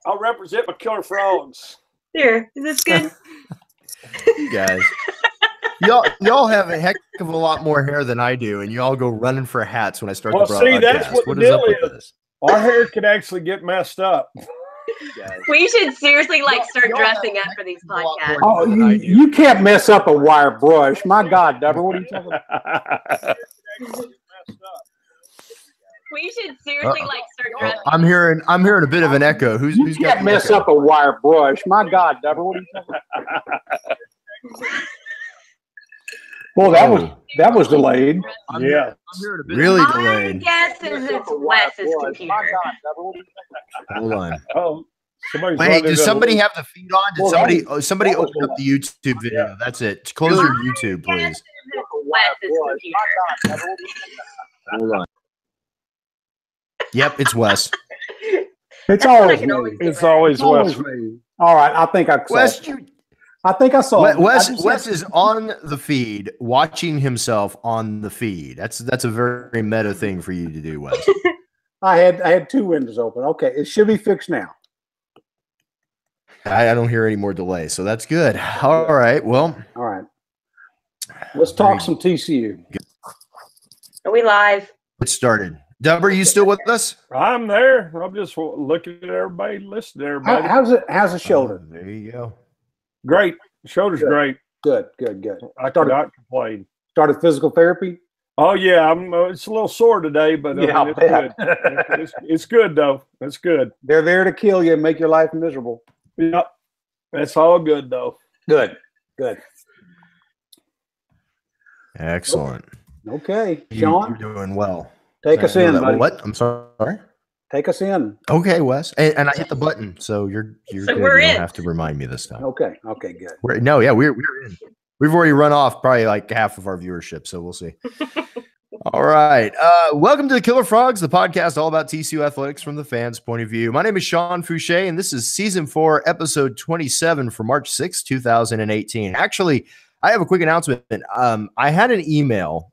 I'll represent my KillerFrogs. Here, is this good? You guys. Y'all have a heck of a lot more hair than I do, and you all go running for hats when I start the broadcast. See, that's what the deal is. Our hair can actually get messed up. We should seriously start dressing up for these podcasts. Oh, you can't mess up a wire brush. My God, Deborah, what are you talking about? We should seriously start dressing. I'm hearing a bit of an echo. Who's you can't mess up a wire brush. My God, Deborah, what are you talking about? Well, that was delayed. Yeah, really delayed. My guess is it's Wes's computer. Hold on. Oh, wait, does somebody have the feed on? Did somebody open up the YouTube video? That's it. Close your YouTube, please. Wes's computer. Hold on. Yep, it's Wes. It's always Wes. All right, I think I saw it. I think I saw it. Wes is on the feed, watching himself on the feed. That's a very meta thing for you to do, Wes. I had two windows open. Okay, it should be fixed now. I don't hear any more delay, so that's good. All right, well. All right. Let's talk some TCU. Are we live? It started. Dub, are you still with us? I'm there. I'm just looking at everybody, listening to everybody. How's the shoulder? There you go. Great. Shoulder's great. Good. I cannot complain. Started physical therapy? Oh, yeah. It's a little sore today, but it's good. It's good, though. It's good. They're there to kill you and make your life miserable. Yep. That's all good, though. Good. Excellent. Okay. Sean? You're doing well. Take us in, buddy. What? I'm sorry? Take us in. Okay, Wes. And I hit the button, so you're good. We're you in. don't have to remind me this time. Okay, good. We're in. We've already run off probably like half of our viewership, so we'll see. All right. Welcome to the KillerFrogs, the podcast all about TCU athletics from the fans' point of view. My name is Sean Fouché, and this is Season 4, Episode 27 for March 6, 2018. Actually, I have a quick announcement. I had an email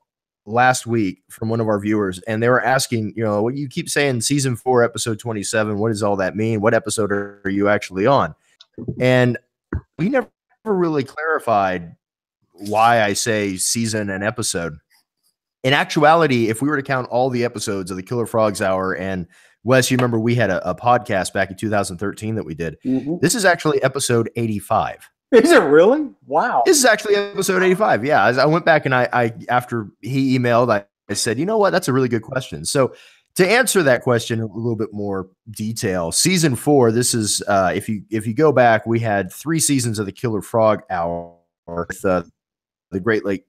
last week from one of our viewers, and they were asking, what you keep saying Season 4, Episode 27, what does all that mean? What episode are you actually on? And we never really clarified why I say season and episode. In actuality, if we were to count all the episodes of the KillerFrogs Hour, and Wes, you remember we had a podcast back in 2013 that we did. Mm-hmm. This is actually episode 85. Is it really? Wow. This is actually episode 85. Yeah. As I went back and I after he emailed, I said, you know what? That's a really good question. So to answer that question in a little bit more detail, Season 4, this is, if you go back, we had 3 seasons of the Killer Frog Hour with the Great Lake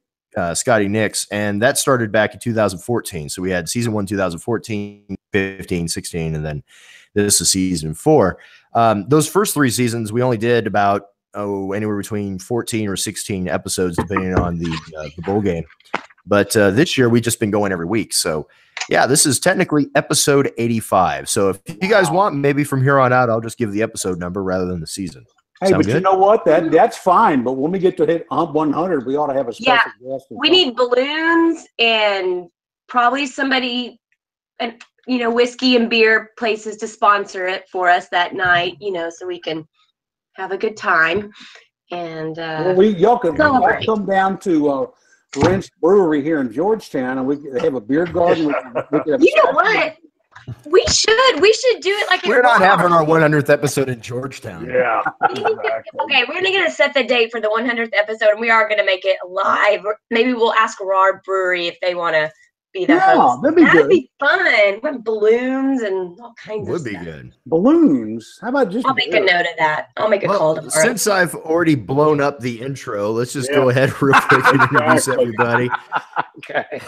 Scotty Nix, and that started back in 2014. So we had Season 1, 2014, 15, 16, and then this is Season 4. Those first 3 seasons, we only did about anywhere between 14 or 16 episodes, depending on the bowl game. But this year, we've just been going every week. So, yeah, this is technically episode 85. So if you guys want, maybe from here on out, I'll just give the episode number rather than the season. Hey, Sound but good? you know what? That's fine. But when we get to hit 100, we ought to have a special guest. We need balloons and probably somebody, and whiskey and beer places to sponsor it for us that night, so we can have a good time. And y'all can come down to Wrench Brewery here in Georgetown, and we have a beer garden. You know what? We should do it like we're not having our 100th episode in Georgetown. Yeah. Okay, we're gonna set the date for the 100th episode, and we are gonna make it live. Maybe we'll ask Raw Brewery if they want to be the host. That'd be fun. With balloons and all kinds of stuff. Would be good. Balloons? How about just? I'll make a note of that. I'll make a call tomorrow. Since I've already blown up the intro, let's just go ahead real quick and introduce everybody. Okay.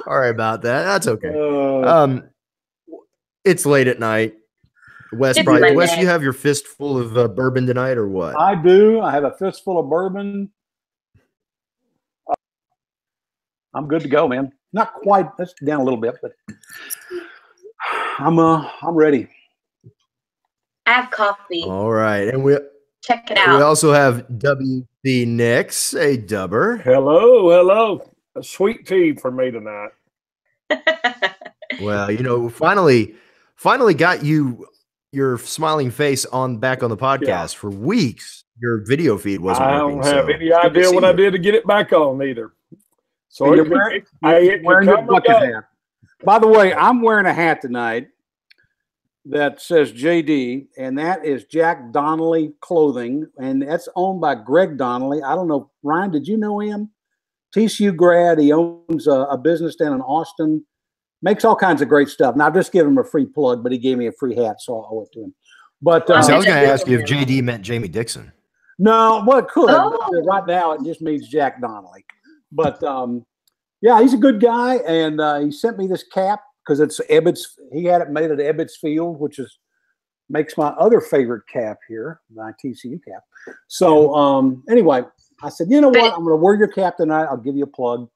Sorry about that. That's okay. It's late at night. Wes, you have your fistful of bourbon tonight, or what? I do. I have a fistful of bourbon. I'm good to go, man. Not quite. That's down a little bit, but I'm ready. I have coffee. All right, and we check it out. We also have WC Nix, a dubber. Hello. A sweet tea for me tonight. Well, finally got your smiling face back on the podcast. For weeks. Your video feed wasn't working. I don't have any idea what I did to get it back on either. So you're wearing your bucket hat. By the way, I'm wearing a hat tonight that says JD, and that is Jack Donnelly Clothing, and that's owned by Greg Donnelly. I don't know, Ryan, did you know him? TCU grad. He owns a business down in Austin. Makes all kinds of great stuff. Now, I've just given him a free plug, but he gave me a free hat, so I owe it to him. But I was going to ask you if JD meant Jamie Dixon. No, well, it could. Right now, it just means Jack Donnelly. But yeah, he's a good guy, and he sent me this cap because it's Ebbets. He had it made at Ebbets Field, which makes my other favorite cap here, my TCU cap. So anyway, I said, you know what? I'm going to wear your cap tonight. I'll give you a plug.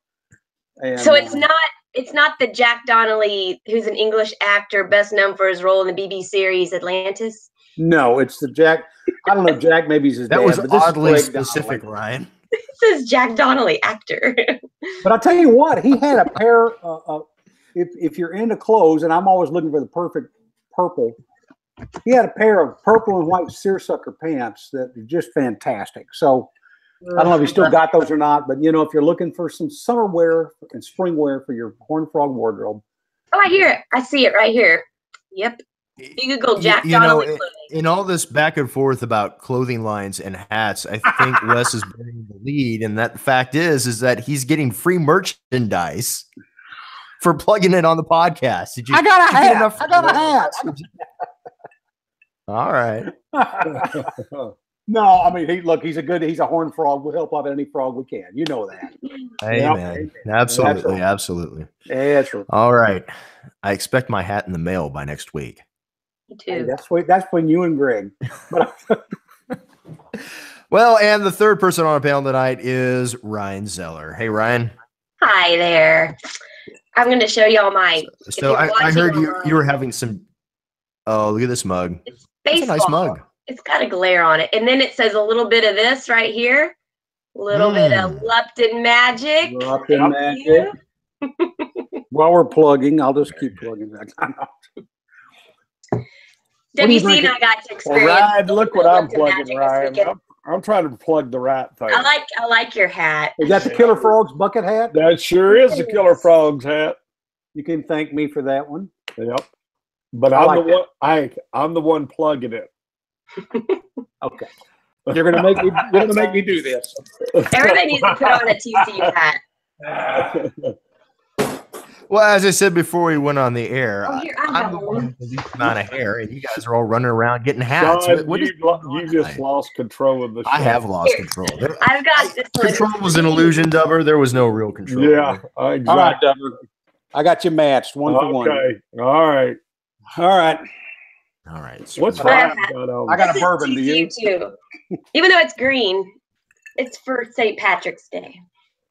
And, so it's not the Jack Donnelly, who's an English actor best known for his role in the BBC series Atlantis. No, it's the Jack. I don't know, Jack. Maybe he's his dad. That was oddly specific, Donnelly. Ryan. This is Jack Donnelly, actor. But I'll tell you what, he had a pair of, if you're into clothes, and I'm always looking for the perfect purple, he had a pair of purple and white seersucker pants that are just fantastic. So I don't know if he still got those or not, but if you're looking for some summer wear and spring wear for your Horned Frog wardrobe. Oh, I hear it. I see it right here. Yep. You Google Jack Donnelly clothing. In all this back and forth about clothing lines and hats, I think Wes is bearing the lead, and that fact is that he's getting free merchandise for plugging it on the podcast. Did you? I got a hat. I got a hat. All right. No, I mean, he's a horned frog. We'll help out any frog we can. You know that. Amen. Absolutely. Yeah, that's right. All right. I expect my hat in the mail by next week. Me too. Hey, that's between you and Greg. Well, and the third person on our panel tonight is Ryan Zeller. Hey, Ryan. Hi there. I'm going to show y'all my. So I heard you were having some. Oh, look at this mug. It's baseball. That's a nice mug. It's got a glare on it. And then it says a little bit of this right here. A little bit of Lupton Magic. Lupton Magic. While we're plugging, I'll just keep plugging that. WC and I got to experience. Ryan, look what I'm plugging, Ryan. I'm trying to plug the right thing. I like your hat. Is that the KillerFrogs bucket hat? That sure is the KillerFrogs hat. You can thank me for that one. Yep. But I'm the one plugging it. Okay. You're gonna make me do this. Everybody needs to put on a TCU hat. Well, as I said before we went on the air, I'm the one with the least amount of hair, and you guys are all running around getting hats. John, you just lost control of the show. I have lost control. I've got this. Control was an illusion, Dubber. There was no real control. Yeah, exactly. All right, Dubber. I got you matched one for one. Okay. All right. What's Ryan got on? I got a bourbon. Do you? Too. Even though it's green, it's for St. Patrick's Day.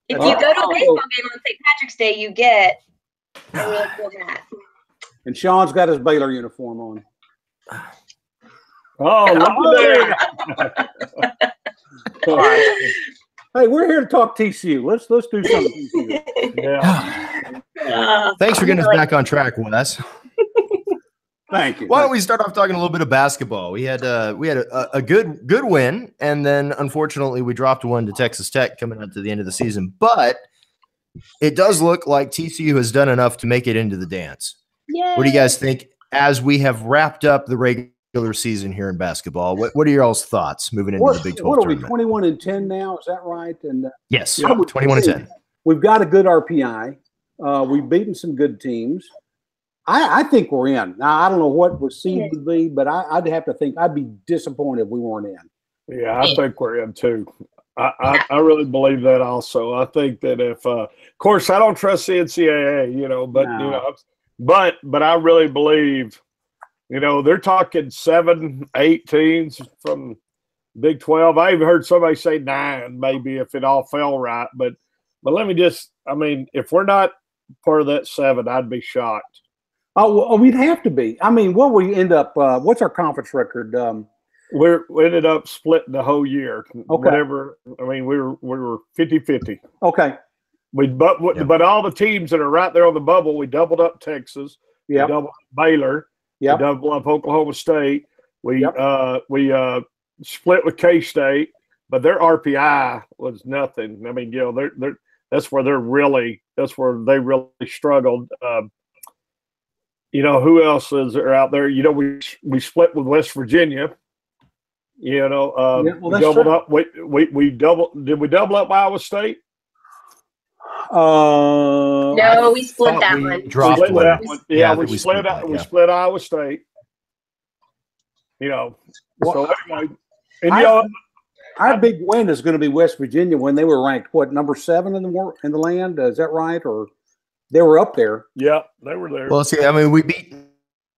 If you go to a baseball game on St. Patrick's Day, you get a really cool hat. And Sean's got his Baylor uniform on. Oh, all right. Hey, we're here to talk TCU. Let's do something TCU. Yeah. Thanks for getting us back on track, Wes. Thank you. Why don't we start off talking a little bit of basketball? We had a good win, and then unfortunately we dropped one to Texas Tech coming up to the end of the season. But it does look like TCU has done enough to make it into the dance. Yay. What do you guys think as we have wrapped up the regular season here in basketball? What are your all's thoughts moving into the Big 12 What are we, tournament? 21-10 now? Is that right? And yes, 21-10. We've got a good RPI. We've beaten some good teams. I think we're in. Now, I don't know what we're seemed to be, but I'd have to think I'd be disappointed if we weren't in. Yeah, I think we're in too. I really believe that also. I think that if, of course, I don't trust the NCAA, but I really believe, they're talking 7, 8 teams from Big 12. I even heard somebody say 9, maybe if it all fell right. But let me if we're not part of that 7, I'd be shocked. Oh, well, we'd have to be. What we end up? What's our conference record? We ended up splitting the whole year. Okay. Whatever. We were 50-50. Okay. But all the teams that are right there on the bubble, we doubled up Texas. Yep. We doubled up Baylor. Yep. We doubled up Oklahoma State. We split with K-State, but their RPI was nothing. I mean, that's where they really struggled. Who else is there out there? We split with West Virginia. We doubled up. We doubled. Did we double up Iowa State? No, we split that one. Dropped one. Yeah, we split out. We split Iowa State. So anyway, and our big win is going to be West Virginia when they were ranked number 7 in the land. Is that right? Or they were up there? Yeah, they were there. Well, see, I mean, we beat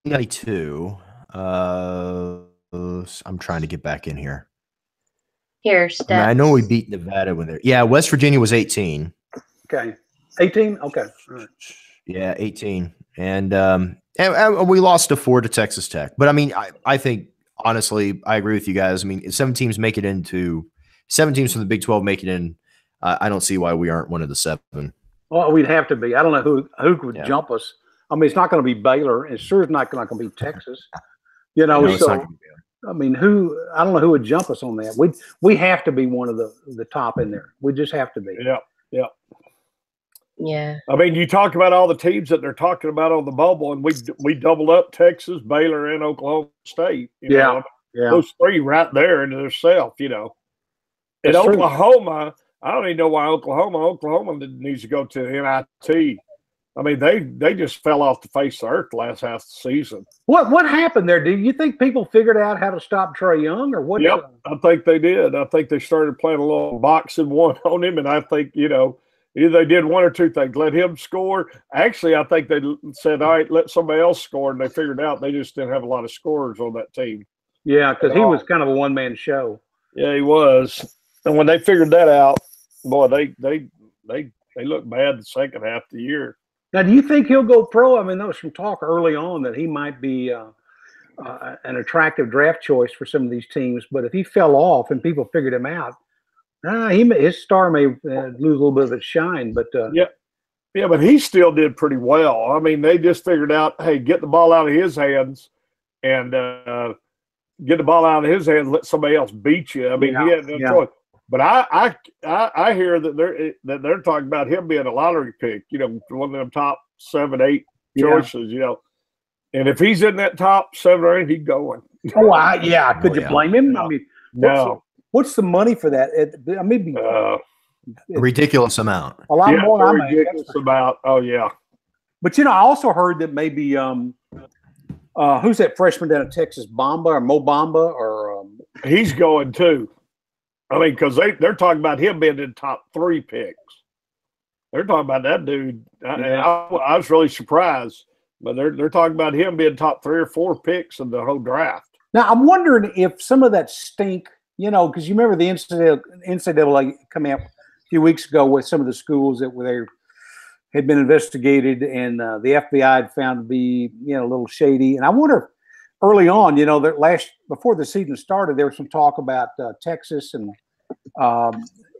92. I'm trying to get back in here. I know we beat Nevada when they're. Yeah, West Virginia was 18. Okay, 18. Okay, right. Yeah, 18, and we lost to 4 to Texas Tech. But I mean, I think honestly, I agree with you guys. I mean, 7 teams from the Big 12 make it in. I don't see why we aren't one of the 7. Well, we'd have to be. I don't know who could jump us. I mean, it's not going to be Baylor. It's sure not going to be Texas. It's not going to be Baylor. I mean, I don't know who would jump us on that. We have to be one of the top in there. We just have to be. Yeah. Yeah. I mean, you talk about all the teams that they're talking about on the bubble, and we doubled up Texas, Baylor, and Oklahoma State. Those 3 right there into themselves. And Oklahoma, I don't even know why Oklahoma needs to go to NIT. I mean, they just fell off the face of the earth the last half of the season. What happened there? Do you think people figured out how to stop Trae Young, or what? Yep, I think they did. I think they started playing a little boxing one on him, and I think either they did one or two things. Let him score. Actually, I think they said, all right, let somebody else score, and they figured out they just didn't have a lot of scorers on that team. Yeah, because he was kind of a one-man show. Yeah, he was. And when they figured that out, boy, they looked bad the second half of the year. Now, do you think he'll go pro? I mean, there was some talk early on that he might be an attractive draft choice for some of these teams. But if he fell off and people figured him out, his star may lose a little bit of its shine. But but he still did pretty well. I mean, they just figured out, hey, get the ball out of his hands and get the ball out of his hands, let somebody else beat you. I mean, he had no choice. But I hear that they're talking about him being a lottery pick, one of them top 7, 8 choices, And if he's in that top 7 or 8, he's going. Oh, Could you blame him? I mean, no. What's the money for that? A ridiculous amount. A lot more than a ridiculous amount. Oh yeah. But I also heard that maybe who's that freshman down at Texas, Bamba or Mo Bamba or he's going too. I mean, because they're talking about him being in top 3 picks. They're talking about that dude. I was really surprised, but they're talking about him being top 3 or 4 picks in the whole draft. Now I'm wondering if some of that stink, because you remember the NCAA coming out a few weeks ago with some of the schools that they had been investigated, and the FBI had found to be a little shady. And I wonder, early on, before the season started, there was some talk about Texas and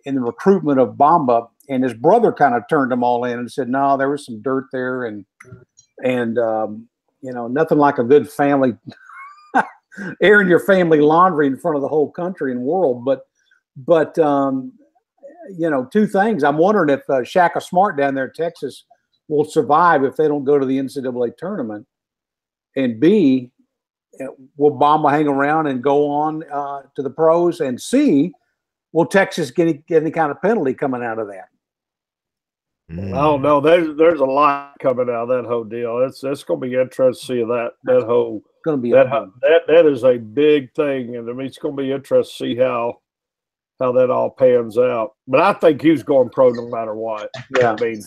in the recruitment of Bamba, and his brother kind of turned them all in and said, no, there was some dirt there, and nothing like a good family airing your family laundry in front of the whole country and world. But 2 things. I'm wondering if Shaka Smart down there in Texas will survive if they don't go to the NCAA tournament, and B, will Bamba hang around and go on to the pros, and C, will Texas get any kind of penalty coming out of that? I don't know. There's a lot coming out of that whole deal. It's going to be interesting to see that whole. Going to be that is a big thing, and I mean it's going to be interesting to see how that all pans out. But I think he's going pro no matter what. Yeah, I mean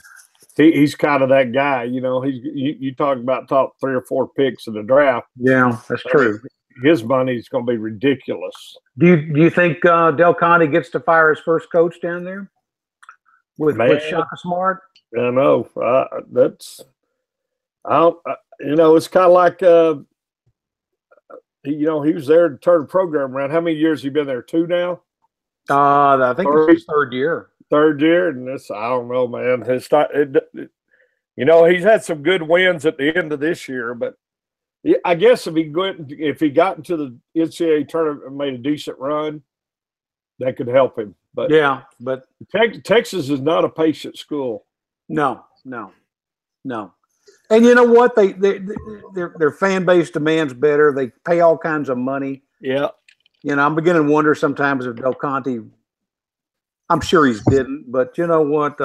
he's kind of that guy. You talk about top 3 or 4 picks in the draft. Yeah, that's true. His money is going to be ridiculous. Do you think Del Conte gets to fire his first coach down there with Shaka Smart? I know it's kind of like he was there to turn the program around. How many years has he been there? 2 now? I think it's his 3rd year. third year, and this, I don't know, man. It's not, he's had some good wins at the end of this year, but I guess if he got into the NCAA tournament and made a decent run, that could help him. But yeah, but Texas is not a patient school. No. And you know what? Their fan base demands better. They pay all kinds of money. Yeah. I'm beginning to wonder sometimes if Del Conte. I'm sure he didn't, but you know what?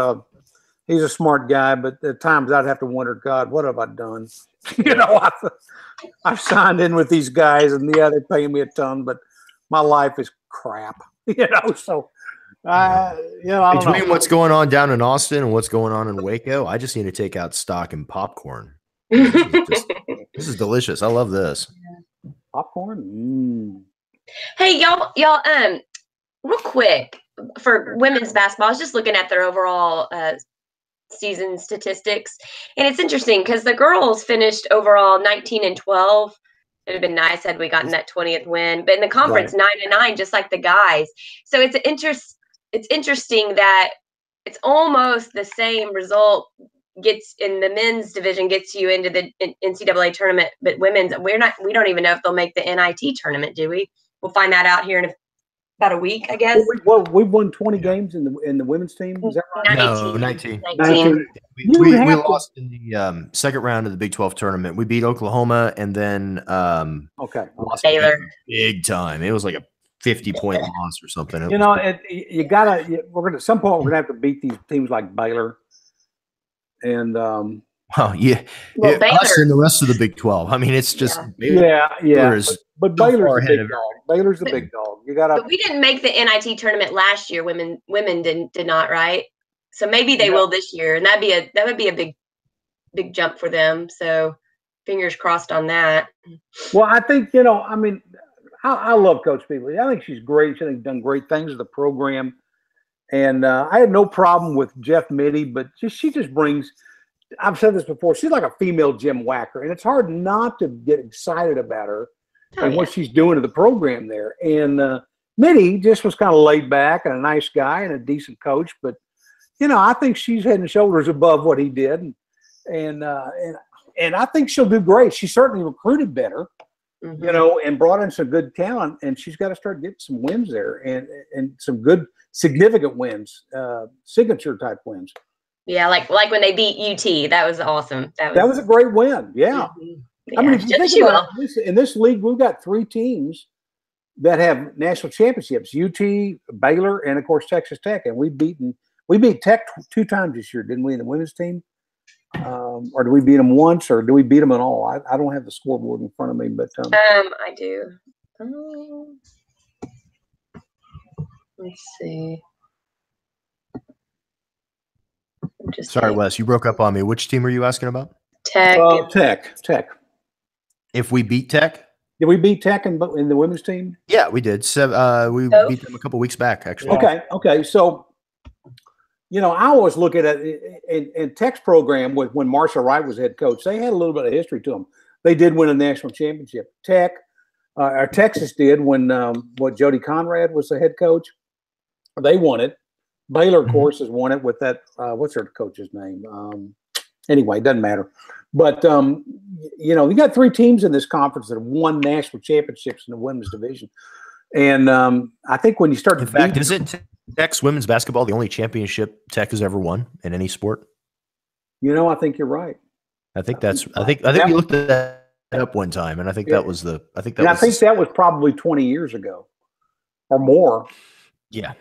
He's a smart guy, but at times I'd have to wonder, God, what have I done? I've signed in with these guys, and yeah, they're paying me a ton, but my life is crap. So I don't Between know. what's going on down in Austin and what's going on in Waco, I just need to take out stock in popcorn. This is delicious. I love this. Popcorn. Hey, y'all, real quick for women's basketball, I was just looking at their overall season statistics, and it's interesting because the girls finished overall 19-12. It would have been nice had we gotten that 20th win, but in the conference, 9-9, just like the guys. So it's interesting that it's almost the same result gets in the men's division, gets you into the NCAA tournament, but women's, we don't even know if they'll make the NIT tournament, do we? We'll find that out here in about a week, I guess. Well, we've won 20 games in the women's team. Is that right? 19. 19. We lost in the second round of the Big 12 tournament. We beat Oklahoma and then lost Baylor big time. It was like a 50-point loss or something. We're gonna at some point we're gonna have to beat these teams like Baylor and Baylor Baylor and the rest of the Big 12. I mean, it's just Baylor is but Baylor's the big dog. Baylor's the big dog. You gotta. But we didn't make the NIT tournament last year. Women did not, right? So maybe they will this year, and that would be a big jump for them. So fingers crossed on that. Well, I think I love Coach Peebly. I think she's great. She's done great things with the program, and I had no problem with Jeff Mitty, but she just brings. I've said this before. She's like a female Jim Wacker, and it's hard not to get excited about her and what she's doing to the program there. And Mitty just was kind of laid back and a nice guy and a decent coach, but I think she's head and shoulders above what he did, and I think she'll do great. She certainly recruited better, and brought in some good talent, and she's got to start getting some wins there and some good significant wins, signature type wins. Yeah, like when they beat UT, that was awesome. That was a great win. Yeah. Yeah. I mean, if you think about it, in this league, we've got 3 teams that have national championships: UT, Baylor, and of course Texas Tech. And we beat Tech 2 times this year, didn't we, in the women's team? Or do we beat them once, or do we beat them at all? I don't have the scoreboard in front of me, but I do. Let's see. Sorry, Wes, you broke up on me. Which team are you asking about? Tech. Tech. If we beat Tech? Did we beat Tech in the women's team? Yeah, we did. We beat them a couple weeks back, actually. Okay. So, I always look at it in Tech's program when Marcia Wright was head coach. They had a little bit of history to them. They did win a national championship. Texas did when Jody Conrad was the head coach. They won it. Baylor, of course, has won it with that. What's their coach's name? Anyway, it doesn't matter. But, you got 3 teams in this conference that have won national championships in the women's division. And I think when you start to fact, is it Tech's women's basketball the only championship Tech has ever won in any sport? I think you're right. I think we looked at that up one time, and I think that was I think that was probably 20 years ago or more. Yeah.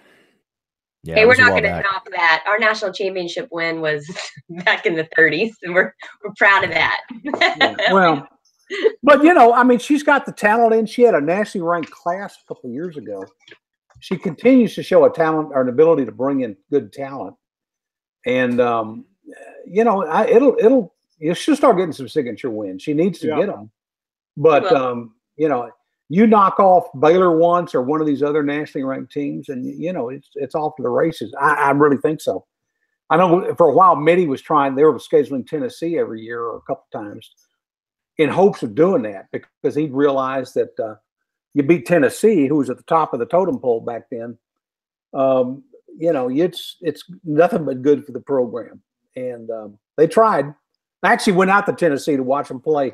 Yeah, hey, we're not going to top that. Our national championship win was back in the 30s, and we're proud of that. Well, but she's got the talent in. She had a nationally ranked class a couple of years ago. She continues to show a talent or an ability to bring in good talent, and she'll start getting some signature wins. She needs to get them, but you knock off Baylor once or one of these other nationally ranked teams, and it's off to the races. I really think so. I know for a while Mitty was trying. They were scheduling Tennessee every year or a couple times in hopes of doing that, because he realized that you beat Tennessee, who was at the top of the totem pole back then. it's nothing but good for the program. And they tried. I actually went out to Tennessee to watch them play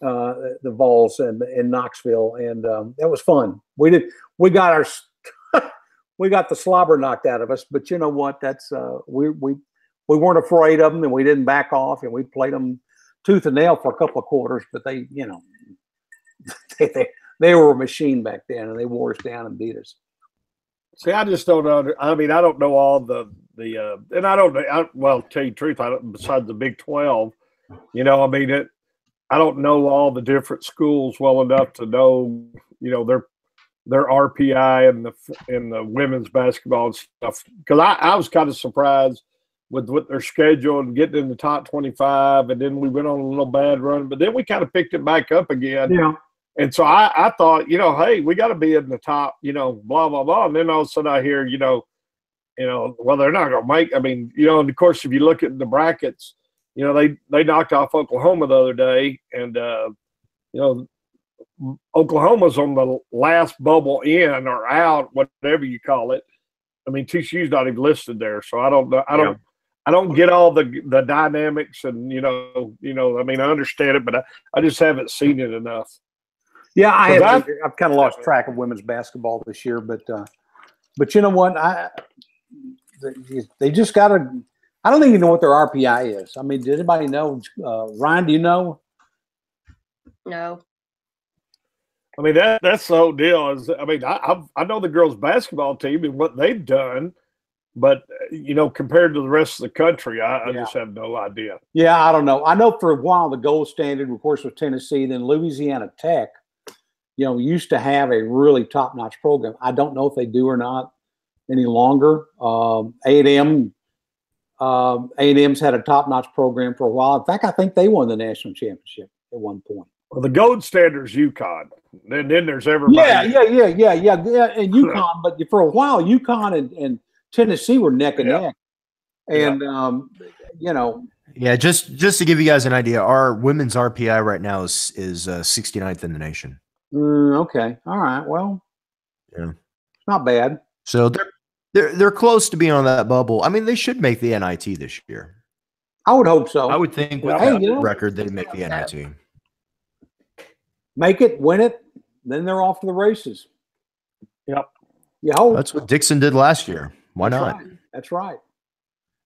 the Vols in Knoxville, and that was fun. We got the slobber knocked out of us, but you know what? That's we weren't afraid of them, and we didn't back off, and we played them tooth and nail for a couple of quarters. But they were a machine back then, and they wore us down and beat us. See, I just don't know. I mean, I don't know all the and I don't know. Well, to tell you the truth, besides the Big 12, I mean, I don't know all the different schools well enough to know, their RPI and the women's basketball and stuff. Because I was kind of surprised with their schedule and getting in the top 25, and then we went on a little bad run, but then we kind of picked it back up again. Yeah. And so I thought, hey, we got to be in the top, blah, blah, blah. And then all of a sudden I hear, well, they're not going to make, I mean, and of course, if you look at the brackets, they knocked off Oklahoma the other day, and, Oklahoma's on the last bubble in or out, whatever you call it. I mean, TCU's not even listed there. So I don't know. I don't get all the dynamics and, I mean, I understand it, but I just haven't seen it enough. Yeah, I've kind of lost track of women's basketball this year, but you know what? They just got to. I don't even know what their RPI is. I mean, did anybody know? Ryan, do you know? No. I mean, that's the whole deal. I mean, I know the girls' basketball team and what they've done, but compared to the rest of the country, I just have no idea. Yeah, I don't know. I know for a while the gold standard, of course, was Tennessee. Then Louisiana Tech, used to have a really top-notch program. I don't know if they do or not any longer. A&M's had a top-notch program for a while. In fact, I think they won the national championship at one point. Well, the gold standard is UConn. Then there's everybody. Yeah. And UConn, but for a while, UConn and Tennessee were neck and neck. And Yeah, just to give you guys an idea, our women's RPI right now is 69th in the nation. Okay. All right. Well, yeah, not bad. So they're close to being on that bubble. I mean, they should make the NIT this year. I would hope so. I would think with that record, they'd make the NIT. Make it, win it, then they're off to the races. Yep. You hope. That's what Dixon did last year. Why That's not? Right. That's right.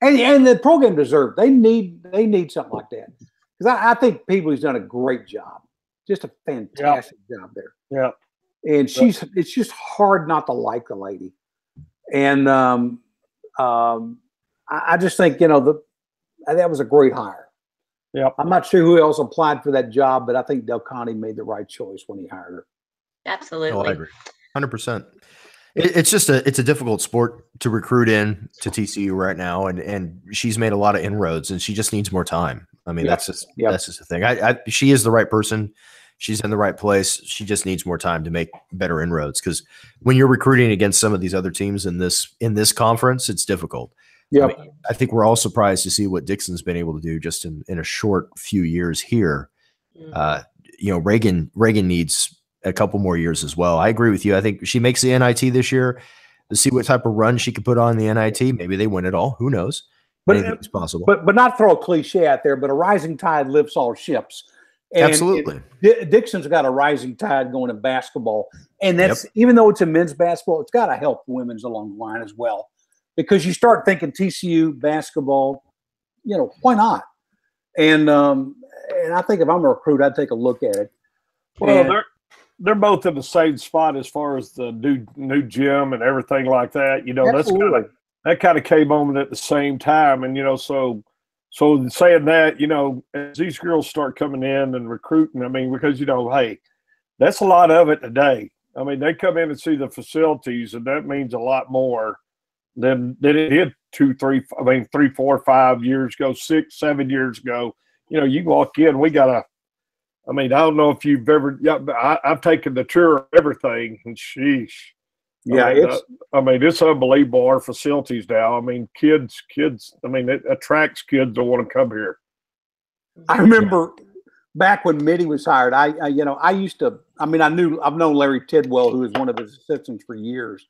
And the program deserves. They need something like that, because I think Peebly's done a great job, just a fantastic job there. Yeah. And it's just hard not to like the lady. And I just think that was a great hire. Yeah, I'm not sure who else applied for that job, but I think Del Conte made the right choice when he hired her. Absolutely. Oh, I agree. 100%. It's just a difficult sport to recruit in to TCU right now, and she's made a lot of inroads, and she just needs more time. I mean, that's just the thing. She is the right person. She's in the right place. She just needs more time to make better inroads, because when you're recruiting against some of these other teams in this conference, it's difficult. Yeah, I think we're all surprised to see what Dixon's been able to do just in a short few years here. Reagan needs a couple more years as well. I agree with you. I think she makes the NIT this year. To see what type of run she could put on the NIT. Maybe they win it all. Who knows? But anything's possible. But not throw a cliche out there. But a rising tide lifts all ships. And absolutely. Dixon's got a rising tide going in basketball, and that's even though it's a men's basketball, it's got to help women's along the line as well. Because you start thinking TCU basketball, why not? And I think if I'm a recruit, I'd take a look at it. Well, they're both in the same spot as far as the new gym and everything like that. That kind of came on at the same time, and so saying that, as these girls start coming in and recruiting, I mean, because hey, that's a lot of it today. I mean, they come in and see the facilities, and that means a lot more than it did 2, 3, 4, 5 years ago, 6, 7 years ago. You walk in, we got I don't know if you've ever, I've taken the tour of everything, and sheesh. Yeah, it's unbelievable, our facilities now. I mean, kids, it attracts kids that want to come here. I remember back when Mitty was hired, I've known Larry Tidwell, who was one of his assistants for years.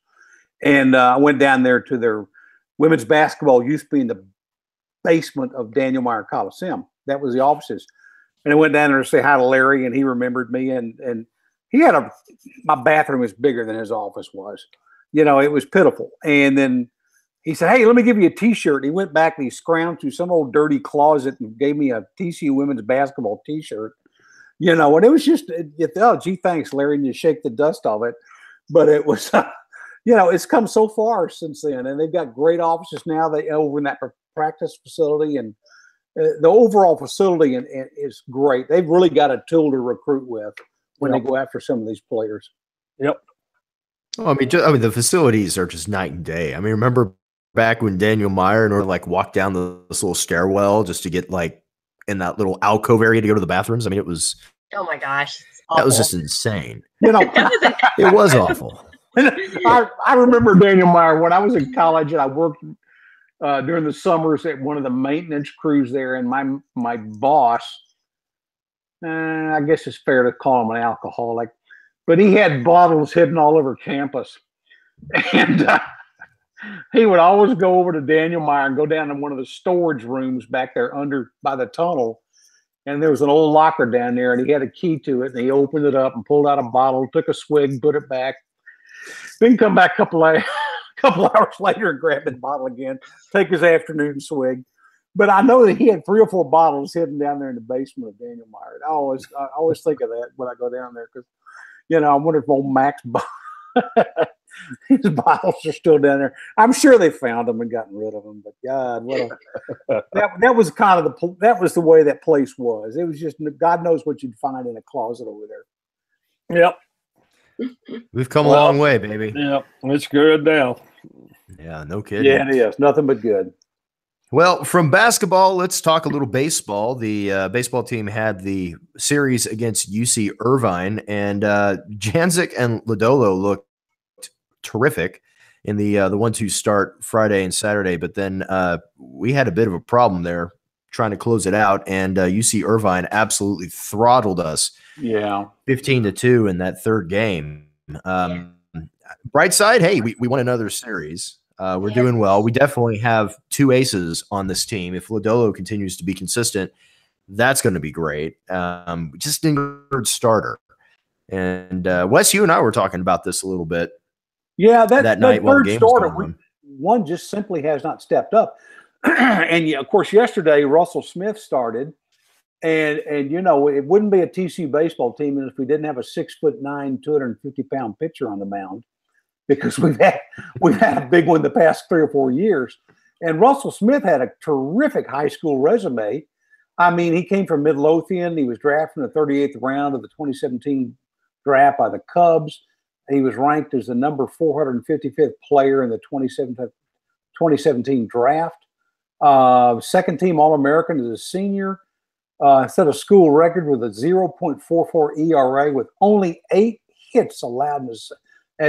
And I went down there to their women's basketball used to be in the basement of Daniel Meyer Coliseum. That was the offices. And I went down there to say hi to Larry, and he remembered me. And he had my bathroom was bigger than his office was. You know, it was pitiful. And then he said, "Hey, let me give you a T-shirt." He went back and he scrounged through some old dirty closet and gave me a TCU women's basketball T-shirt. You know, and it was just, oh, gee, thanks, Larry, and you shake the dust off it. But it was, you know, it's come so far since then, and they've got great offices now. They over in that practice facility, and the overall facility is great. They've really got a tool to recruit with when they go after some of these players. Yep. Oh, I mean, the facilities are just night and day. I mean, remember back when Daniel Meyer and or like walked down this little stairwell just to get like in that little alcove area to go to the bathrooms? I mean, it was. Oh my gosh, that was just insane. You know, it was awful. I remember Daniel Meyer when I was in college and I worked during the summers at one of the maintenance crews there, and my boss, I guess it's fair to call him an alcoholic, but he had bottles hidden all over campus, and he would always go over to Daniel Meyer and go down to one of the storage rooms back there under by the tunnel, and there was an old locker down there, and he had a key to it, and he opened it up and pulled out a bottle, took a swig, put it back, then come back a couple hours later and grab the bottle again, take his afternoon swig. But I know that he had 3 or 4 bottles hidden down there in the basement of Daniel Meyer. I always think of that when I go down there because, you know, I wonder if old Max his bottles are still down there. I'm sure they found them and gotten rid of them. But God, that was kind of that was the way that place was. It was just God knows what you'd find in a closet over there. Yep. We've come a long way, baby. Yep, it's good now. Yeah, no kidding. Yeah, it is. Nothing but good. Well, from basketball, let's talk a little baseball. The baseball team had the series against UC Irvine, and Janzik and Lodolo looked terrific in the 1-2 start Friday and Saturday. But then we had a bit of a problem there trying to close it out, and UC Irvine absolutely throttled us. Yeah, 15-2 in that third game. Bright side, hey, we won another series. We're doing well. We definitely have 2 aces on this team. If Lodolo continues to be consistent, that's going to be great. We just need a third starter. And Wes, you and I were talking about this a little bit. Yeah, that night while the game was going on. One just simply has not stepped up. And of course, yesterday Russell Smith started, and you know it wouldn't be a TCU baseball team if we didn't have a 6'9", 250-pound pitcher on the mound. Because we've had a big one the past 3 or 4 years. And Russell Smith had a terrific high school resume. I mean, he came from Midlothian. He was drafted in the 38th round of the 2017 draft by the Cubs. He was ranked as the number 455th player in the 2017 draft. Second team All-American as a senior. Set a school record with a 0.44 ERA with only 8 hits allowed as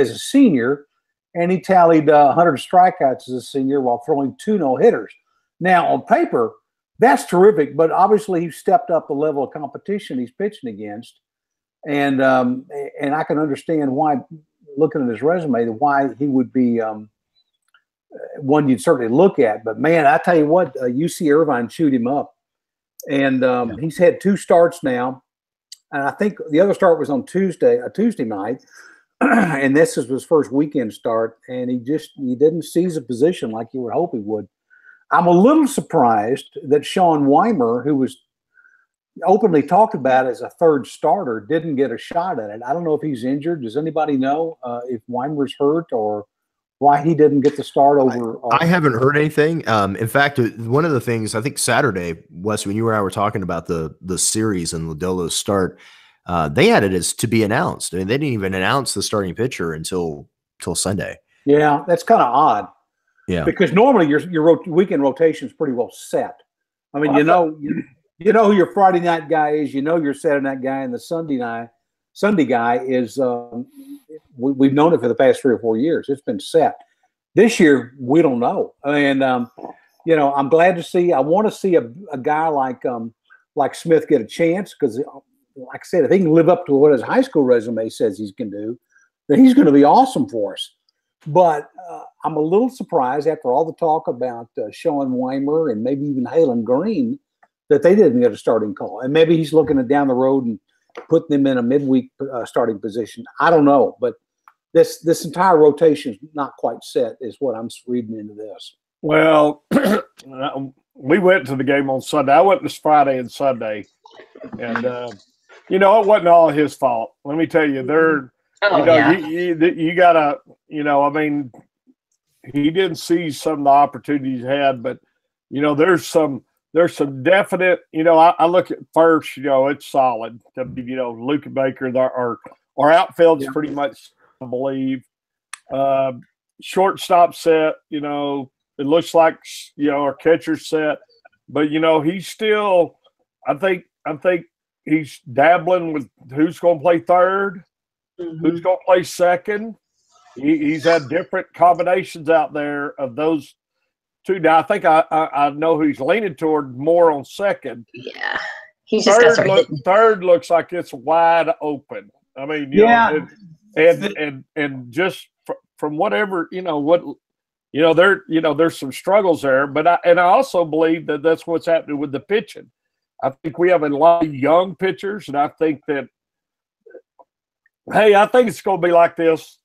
a senior, and he tallied 100 strikeouts as a senior while throwing 2 no-hitters. Now, on paper, that's terrific, but obviously he stepped up the level of competition he's pitching against, and I can understand why, looking at his resume, why he would be one you'd certainly look at. But, man, I tell you what, UC Irvine chewed him up, and he's had 2 starts now, and I think the other start was on Tuesday night, and this is his first weekend start, and he didn't seize a position like you would hope he would. I'm a little surprised that Sean Weimer, who was openly talked about as a third starter, didn't get a shot at it. I don't know if he's injured. Does anybody know if Weimer's hurt or why he didn't get the start over? I haven't heard anything. In fact, one of the things, I think Saturday, Wes, when you and I were talking about the series and Lodolo's start, they had it as to be announced. I mean, they didn't even announce the starting pitcher until Sunday. Yeah, that's kind of odd. Yeah, because normally your weekend rotation is pretty well set. I mean, you know who your Friday night guy is. You know your Saturday night guy, and the Sunday guy is. We've known it for the past 3 or 4 years. It's been set. This year we don't know, and you know, I'm glad to see. I want to see a guy like Smith get a chance because. Like I said, if he can live up to what his high school resume says he can do, then he's going to be awesome for us. But I'm a little surprised after all the talk about Sean Weimer and maybe even Halen Green that they didn't get a starting call. And maybe he's looking at down the road and putting them in a midweek starting position. I don't know, but this entire rotation is not quite set, is what I'm reading into this. Well, we went to the game on Sunday. I went this Friday and Sunday, and it wasn't all his fault. Let me tell you, you gotta, I mean, he didn't see some of the opportunities he had, but there's some definite, I look at first, it's solid. Luke and Baker, our outfield's pretty much, I believe. Shortstop set, it looks like our catcher's set, but he's still. I think he's dabbling with who's going to play third, who's going to play second. He's had different combinations out there of those two. Now I think I know who he's leaning toward more on second. Yeah, he's just third looks like it's wide open. I mean, and just from whatever there's some struggles there, but I also believe that that's what's happening with the pitching. I think we have a lot of young pitchers, and I think that, I think it's going to be like this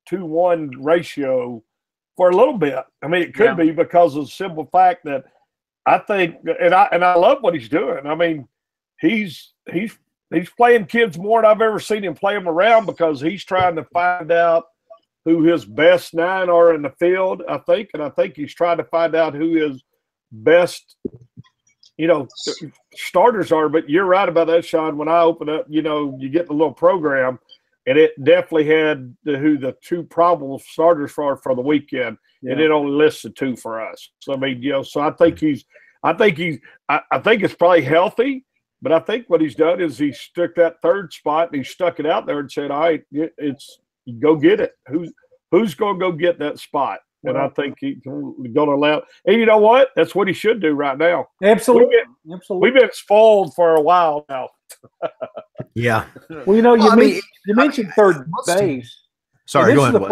2-1 ratio for a little bit. I mean, it could be because of the simple fact that I think, and I love what he's doing. I mean, he's playing kids more than I've ever seen him play them around because he's trying to find out who his best 9 are in the field, I think. And I think he's trying to find out who his best, starters are. But you're right about that, Sean. When I open up, you get the little program, and it definitely had who the 2 probable starters are for the weekend. Yeah. And it only listed 2 for us. So, I mean, so I think I think it's probably healthy. But I think what he's done is he stuck that third spot and he stuck it out there and said, all right, go get it. Who's going to go get that spot? And I think he's going to allow. And you know what? That's what he should do right now. Absolutely. We've been spoiled for a while now. Yeah. Well, you mentioned third base. Sorry, go ahead.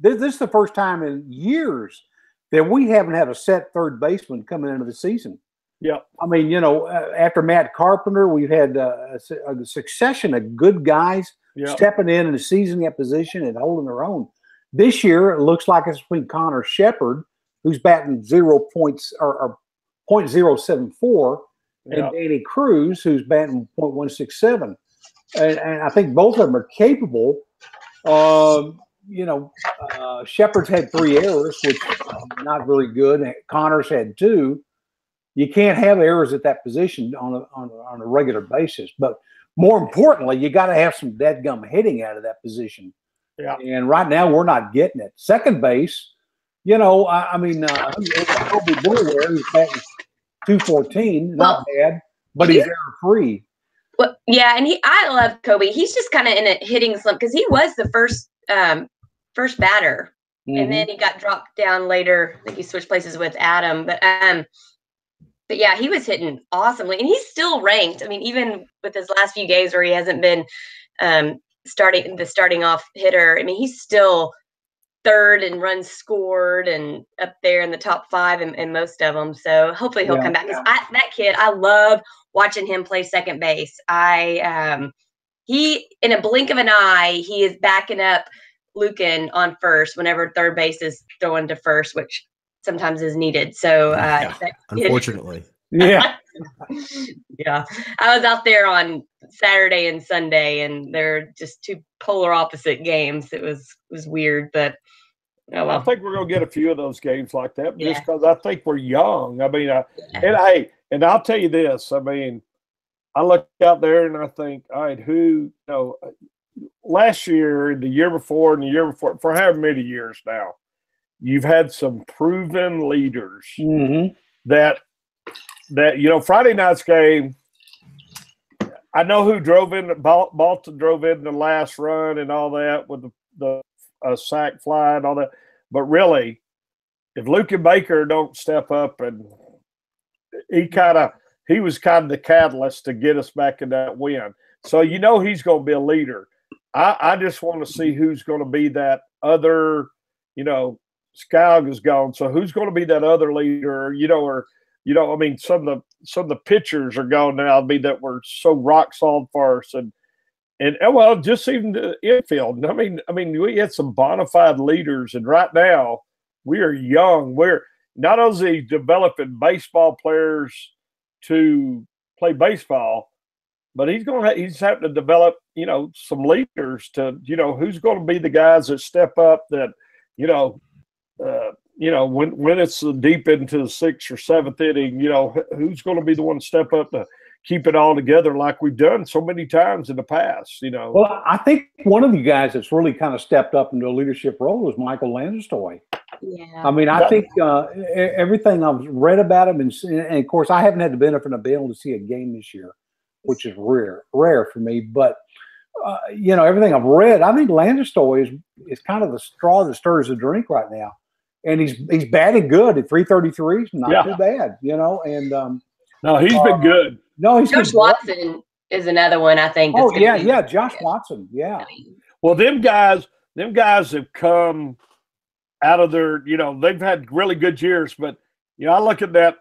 This is the first time in years that we haven't had a set third baseman coming into the season. Yeah. I mean, after Matt Carpenter, we've had a succession of good guys stepping in and seizing that position and holding their own. This year, it looks like it's between Connor Shepard, who's batting 0 points or .074, and Danny Cruz, who's batting .167. And I think both of them are capable. Shepard's had 3 errors, which is not very good. Connor's had 2. You can't have errors at that position on a regular basis. But more importantly, you got to have some deadgum hitting out of that position. Yeah. And right now, we're not getting it. Second base, Kobe Boulware, who's batting .214, not bad, but he's error-free. Well, yeah, and I love Kobe. He's just kind of in a hitting slump because he was the first batter, and then he got dropped down later. I think he switched places with Adam, but yeah, he was hitting awesomely, and he's still ranked. I mean, even with his last few games where he hasn't been starting off hitter, I mean, he's still third in runs scored and up there in the top 5 in most of them. So hopefully he'll come back. Because that kid, I love watching him play second base. He, in a blink of an eye, he is backing up Lucan on first whenever third base is throwing to first, which sometimes is needed. So unfortunately. Yeah. Yeah. I was out there on Saturday and Sunday, and they're just 2 polar opposite games. It was weird, but well. I think we're going to get a few of those games like that just because I think we're young. I mean, and I'll tell you this. I mean, I look out there and I think, all right, last year, the year before, and the year before, for however many years now, you've had some proven leaders that Friday night's game, I know who drove in. Balta drove in the last run and all that with the sack fly and all that. But really, if Luke and Baker don't step up, and he was kind of the catalyst to get us back in that win. So he's going to be a leader. I just want to see who's going to be that other Scoug is gone. So who's going to be that other leader? I mean, some of the pitchers are gone now. I mean, that were so rock solid for us, and well, just even the infield. I mean, we had some bona fide leaders, and right now we are young. We're not only developing baseball players to play baseball, but he's having to develop, some leaders to, who's going to be the guys that step up that, when it's deep into the 6th or 7th inning, who's going to be the one to step up to keep it all together like we've done so many times in the past, Well, I think one of the guys that's really kind of stepped up into a leadership role is Michael Landstoy. Yeah. I mean, I think everything I've read about him, and of course, I haven't had the benefit of being able to see a game this year, which is rare for me. But everything I've read, I think Landstoy is kind of the straw that stirs the drink right now, and he's batting good at 333. Not too bad, And no, he's been good. No, Josh Watson is another one I think. Oh yeah, Josh Watson. Yeah. Well, them guys have come out of their, they've had really good years, but I look at that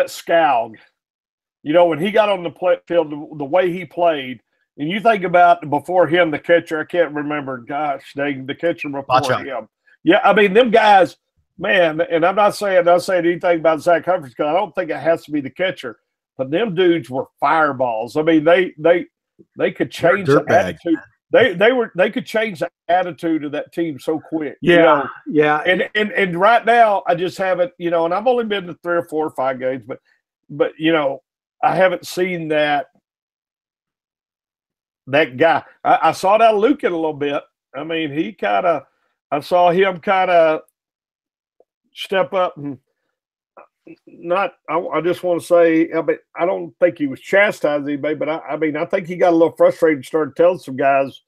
Scoug, when he got on the field, the way he played, and you think about before him, the catcher, I can't remember, gosh dang, the catcher before him. Yeah, I mean, them guys, man, and I'm not saying anything about Zach Humphries because I don't think it has to be the catcher, but them dudes were fireballs. I mean, they could change the attitude. They could change the attitude of that team so quick. Yeah. And right now I just haven't, and I've only been to 3 or 4 or 5 games, but I haven't seen that guy. I saw that Luke in a little bit. I mean, I saw him kind of step up and I just want to say, I don't think he was chastising anybody, but I think he got a little frustrated and started telling some guys,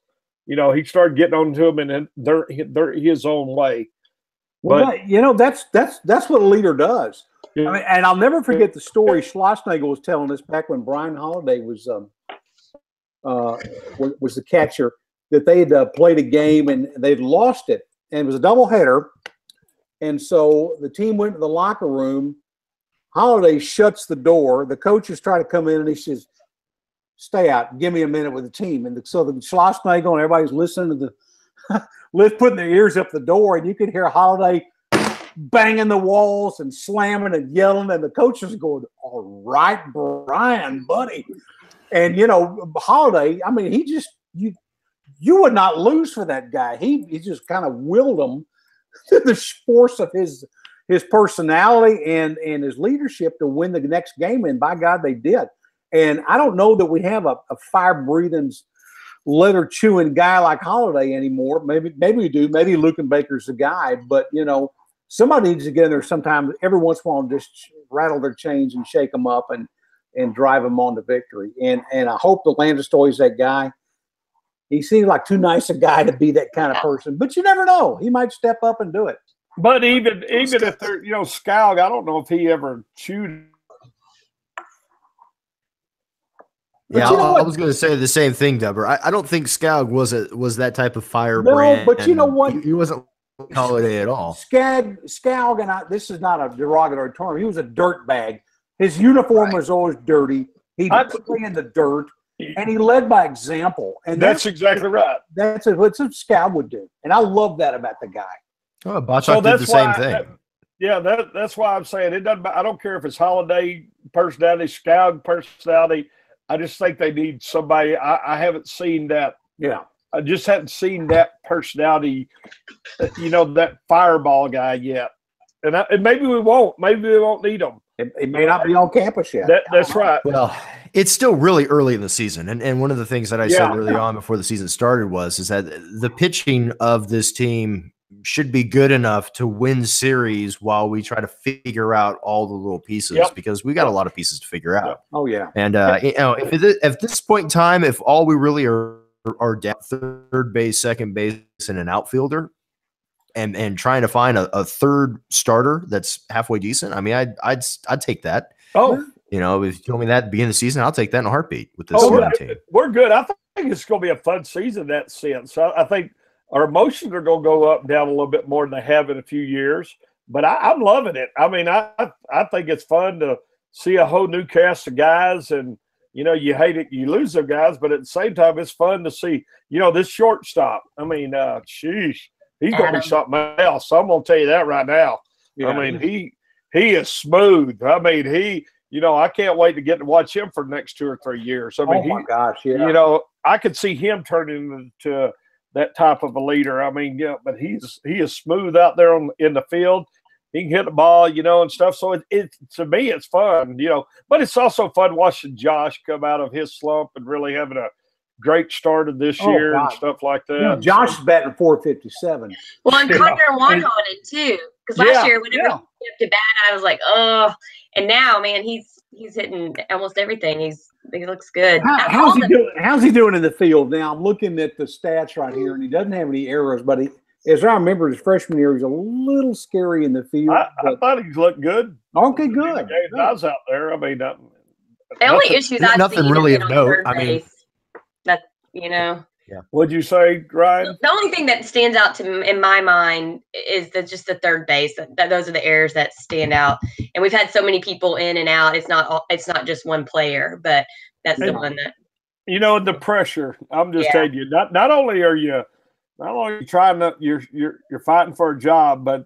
he started getting on to them in his own way. Well, that's what a leader does. Yeah. I mean, and I'll never forget the story Schlossnagle was telling us back when Brian Holiday was the catcher, that they had played a game and they'd lost it, and it was a doubleheader. And so the team went to the locker room. Holiday shuts the door. The coaches try to come in, and he says, "Stay out. Give me a minute with the team." And so the Schlossnagle and everybody's listening to putting their ears up the door, and you could hear Holiday banging the walls and slamming and yelling, and the coaches going, "All right, Brian, buddy." And Holiday, I mean, he just you would not lose for that guy. He just kind of willed him to the force of his personality and his leadership to win the next game, and by God, they did. And I don't know that we have a fire-breathing, leather-chewing guy like Holiday anymore. Maybe we do. Maybe Lukenbaker's the guy, but somebody needs to get in there sometimes, every once in a while, and just rattle their chains and shake them up and drive them on to victory. And I hope the Landstoy's that guy. He seems like too nice a guy to be that kind of person, but you never know. He might step up and do it. But even if they're, Scoug, I don't know if he ever chewed. Yeah, I was going to say the same thing, Deborah. I don't think Scoug was that type of firebrand. No, but you know what? He wasn't Holiday at all. Scoug, and this is not a derogatory term. He was a dirt bag. His uniform was always dirty. He'd play in the dirt, and he led by example. And that's exactly right. That's what Scoug would do, and I love that about the guy. Oh, Botchak did the same thing. That's why I'm saying it doesn't. I don't care if it's Holiday personality, Scoug personality. I just think they need somebody. I haven't seen that. Yeah, I just haven't seen that personality. That fireball guy yet, and maybe we won't. Maybe we won't need them. It may not be on campus yet. That's right. Well, it's still really early in the season, and one of the things that I said early on before the season started is that the pitching of this team should be good enough to win series while we try to figure out all the little pieces, because we got a lot of pieces to figure out. Oh yeah. And if at this point in time, if all we really are depth, third base, second base, and an outfielder, and trying to find a third starter that's halfway decent, I mean, I'd take that. Oh, if you told me that at the beginning of the season, I'll take that in a heartbeat with this team. We're good. I think it's going to be a fun season in that sense. I think our emotions are going to go up and down a little bit more than they have in a few years. But I'm loving it. I mean, I think it's fun to see a whole new cast of guys, and you hate it, you lose them guys, but at the same time, it's fun to see. This shortstop. I mean, sheesh, he's going to be something else. So I'm going to tell you that right now. Yeah. I mean, he is smooth. I mean, I can't wait to get to watch him for the next 2 or 3 years. I mean, oh my gosh, yeah. I could see him turning into that type of a leader. I mean, but he is smooth out there in the field. He can hit the ball, and stuff. So it to me, it's fun, But it's also fun watching Josh come out of his slump and really having a great start of this year and stuff like that. Josh is batting .457. Well, and Connor won on it too. Because last year, whenever he went to bat, I was like, oh. And now, man, he's hitting almost everything. He looks good. How's he doing? How's he doing in the field? Now I'm looking at the stats right here, and he doesn't have any errors, but as I remember, his freshman year, he was a little scary in the field. I thought he looked good. Okay, good. I was out there. I mean, the only issues nothing really of note. I mean, that Yeah. What'd you say, Ryan? The only thing that stands out in my mind is just the third base. That those are the errors that stand out. And we've had so many people in and out. It's not just one player, but that's the one that. The pressure. I'm just telling you. Not only are you trying to, you're fighting for a job, but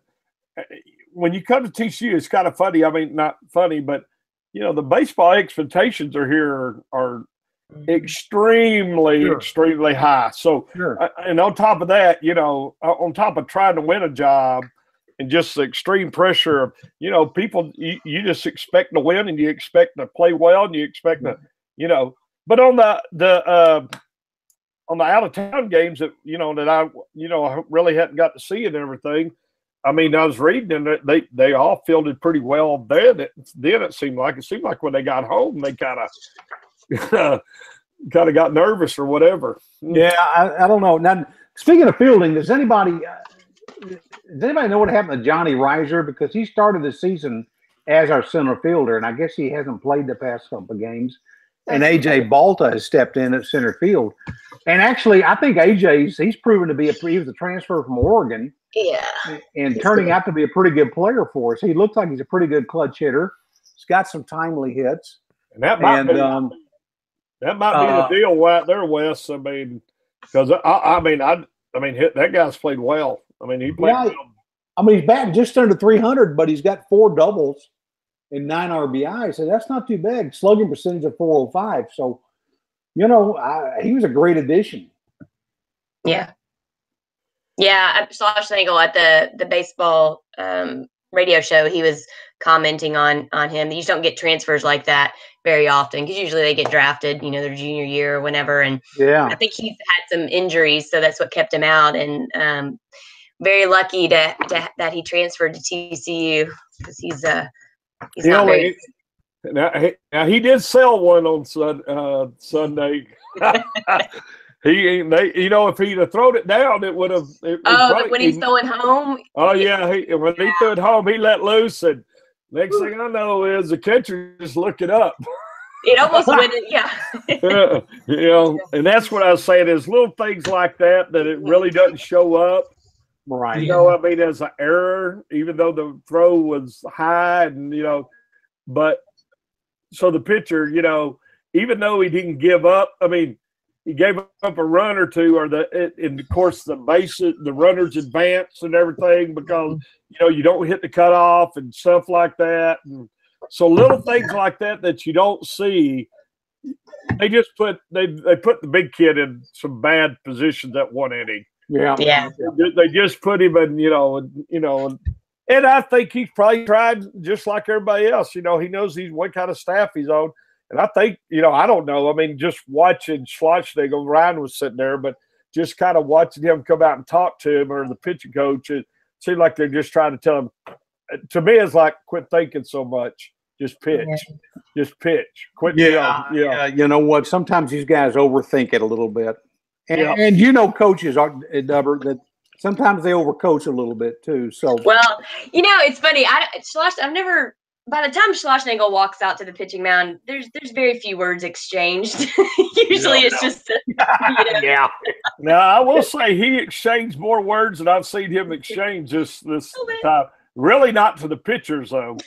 when you come to TCU, it's kind of funny. I mean, not funny, but the baseball expectations are extremely high. So, and on top of that, on top of trying to win a job and just the extreme pressure of, people, you just expect to win and you expect to play well and you expect to, but on the out of town games that that I really hadn't got to see and everything. I mean, I was reading and they all fielded pretty well then. It seemed like when they got home they kind of got nervous or whatever. Yeah, I don't know. Now, speaking of fielding, does anybody know what happened to Johnny Reiser? Because he started the season as our center fielder, and I guess he hasn't played the past couple of games. And AJ Balta has stepped in at center field. And actually, I think he's proven to be he was a transfer from Oregon. Yeah. And turning out to be a pretty good player for us. He looks like he's a pretty good clutch hitter. He's got some timely hits. And that might be the deal right there, Wes. I mean, because I mean, that guy's played well. I mean, he played well. I mean, he's batting just under 300, but he's got 4 doubles and 9 RBI. So that's not too bad. Slugging percentage of .405. So, he was a great addition. Yeah. Yeah, I saw Schlegel at the baseball radio show. He was commenting on him. You just don't get transfers like that very often because usually they get drafted, their junior year or whenever. And I think he's had some injuries, so that's what kept him out. And very lucky that he transferred to TCU because he's not very. Now he did sell one on Sunday. If he'd have thrown it down, it would have. When he's throwing home. Oh yeah, when he threw it home, he let loose, and next thing I know is the catcher just looked it up. It almost went in, and that's what I was saying is little things like that it really doesn't show up. Right. I mean, as an error, even though the throw was high, and but so the pitcher, even though he didn't give up, I mean. He gave up a run or two, and of course the runners advance and everything because you don't hit the cutoff and stuff like that, and so little things like that you don't see. They just put the big kid in some bad positions at one inning. Yeah. They just put him in, and I think he's probably tried just like everybody else. He knows what kind of staff he's on. And I think, I don't know. I mean, just watching Schlossnagel, Ryan was sitting there, but just kind of watching him come out and talk to him or the pitching coach, it seemed like they're just trying to tell him. To me, it's like, quit thinking so much. Just pitch. Just pitch. Quit. Yeah. You know what? Sometimes these guys overthink it a little bit. And coaches are, Dubber, that sometimes they overcoach a little bit too. So well, it's funny. I've never by the time Schlossnagle walks out to the pitching mound, there's very few words exchanged. Usually it's just, Yeah. Now, I will say he exchanged more words than I've seen him exchange this time. Really not to the pitchers, though.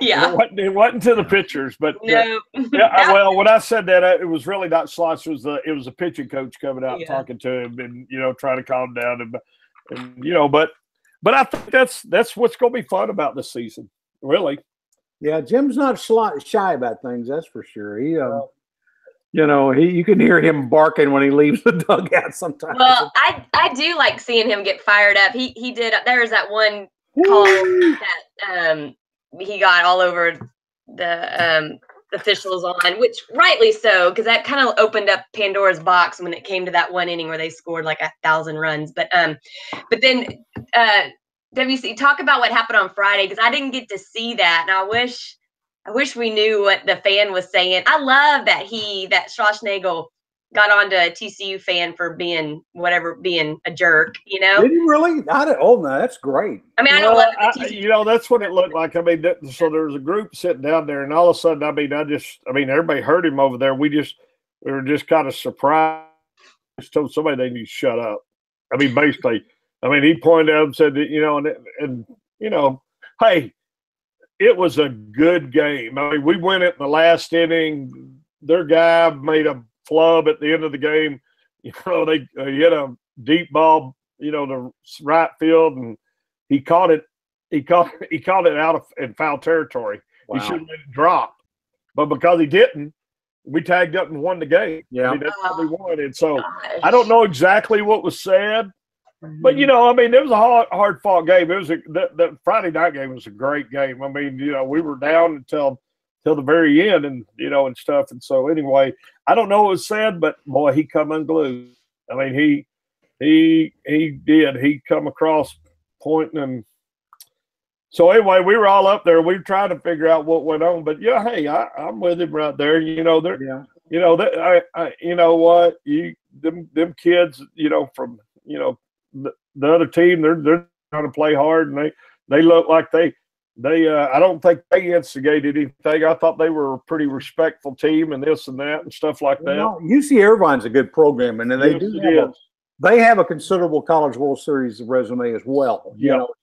Yeah. It wasn't to the pitchers, but No. well, when I said that, it was really not Schloss. It was a pitching coach coming out and talking to him and, trying to calm down and but I think that's what's going to be fun about this season, really. Yeah, Jim's not shy about things, that's for sure. He, you can hear him barking when he leaves the dugout sometimes. Well, I do like seeing him get fired up. He did. There was that one call that he got all over the officials on, which rightly so, because that kind of opened up Pandora's box when it came to that one inning where they scored like 1,000 runs. But then WC, talk about what happened on Friday, because I didn't get to see that, and I wish we knew what the fan was saying. I love that Schlossnagle got onto a TCU fan for being a jerk, Did he really? No, that's great. I mean, I don't love it. That's what it looked like. I mean, so there was a group sitting down there, and all of a sudden, everybody heard him over there. We were just kind of surprised. Just told somebody they need to shut up. I mean, basically, he pointed out and said that, hey, it was a good game. I mean, we went it in the last inning. Their guy made a flub at the end of the game. They hit a deep ball, to right field, and he caught it. He caught it out in foul territory. Wow. He should have let it drop, but because he didn't, we tagged up and won the game. Yeah, that's what we wanted. So I don't know exactly what was said. But, it was a hard fought game. It was the Friday night game was a great game. I mean, we were down until the very end and, and stuff. And so anyway, I don't know what was said, but boy, he come unglued. I mean, he did. He come across pointing. And so anyway, we were all up there. We were trying to figure out what went on. But yeah, hey, I'm with him right there. You know what? Them kids, from, the other team, they're trying to play hard, and they look like they I don't think they instigated anything. I thought they were a pretty respectful team and this and that and stuff like that. UC Irvine's a good program, and they have a considerable College World Series resume as well.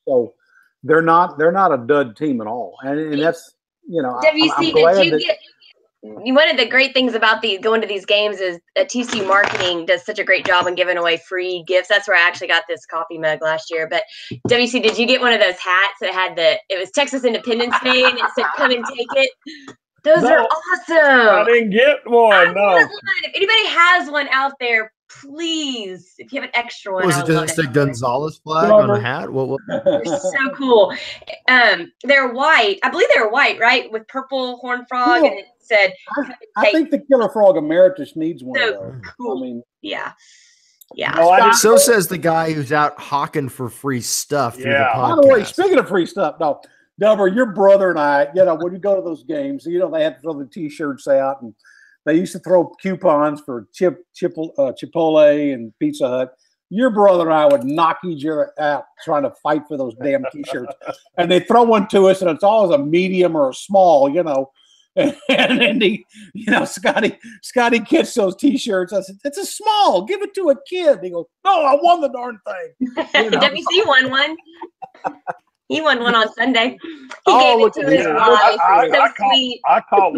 So they're not a dud team at all, and that's WC, did you get? One of the great things about going to these games is TCU marketing does such a great job on giving away free gifts. That's where I actually got this coffee mug last year. But WC, did you get one of those hats that had it was Texas Independence Day and it said "Come and take it"? Those are awesome. I didn't get one. No. If anybody has one out there, please, if you have an extra one. Was it just a Gonzalez flag on the hat? What? They're so cool. They're white. I believe they were white, right? With purple horned frog, and it said. I think the Killer Frog Emeritus needs one of those. Cool. Yeah. So says the guy who's out hawking for free stuff through the podcast. By the way, speaking of free stuff, no, Delbert, your brother and I, when we go to those games, they had to throw the T-shirts out, and they used to throw coupons for Chipotle and Pizza Hut. Your brother and I would knock each other out trying to fight for those damn T-shirts. And they throw one to us, and it's always a medium or a small, And then Scotty gets those T-shirts. I said, "It's a small. Give it to a kid." He goes, "No, I won the darn thing." WC won one. He won one on Sunday. He gave it to his wife. I caught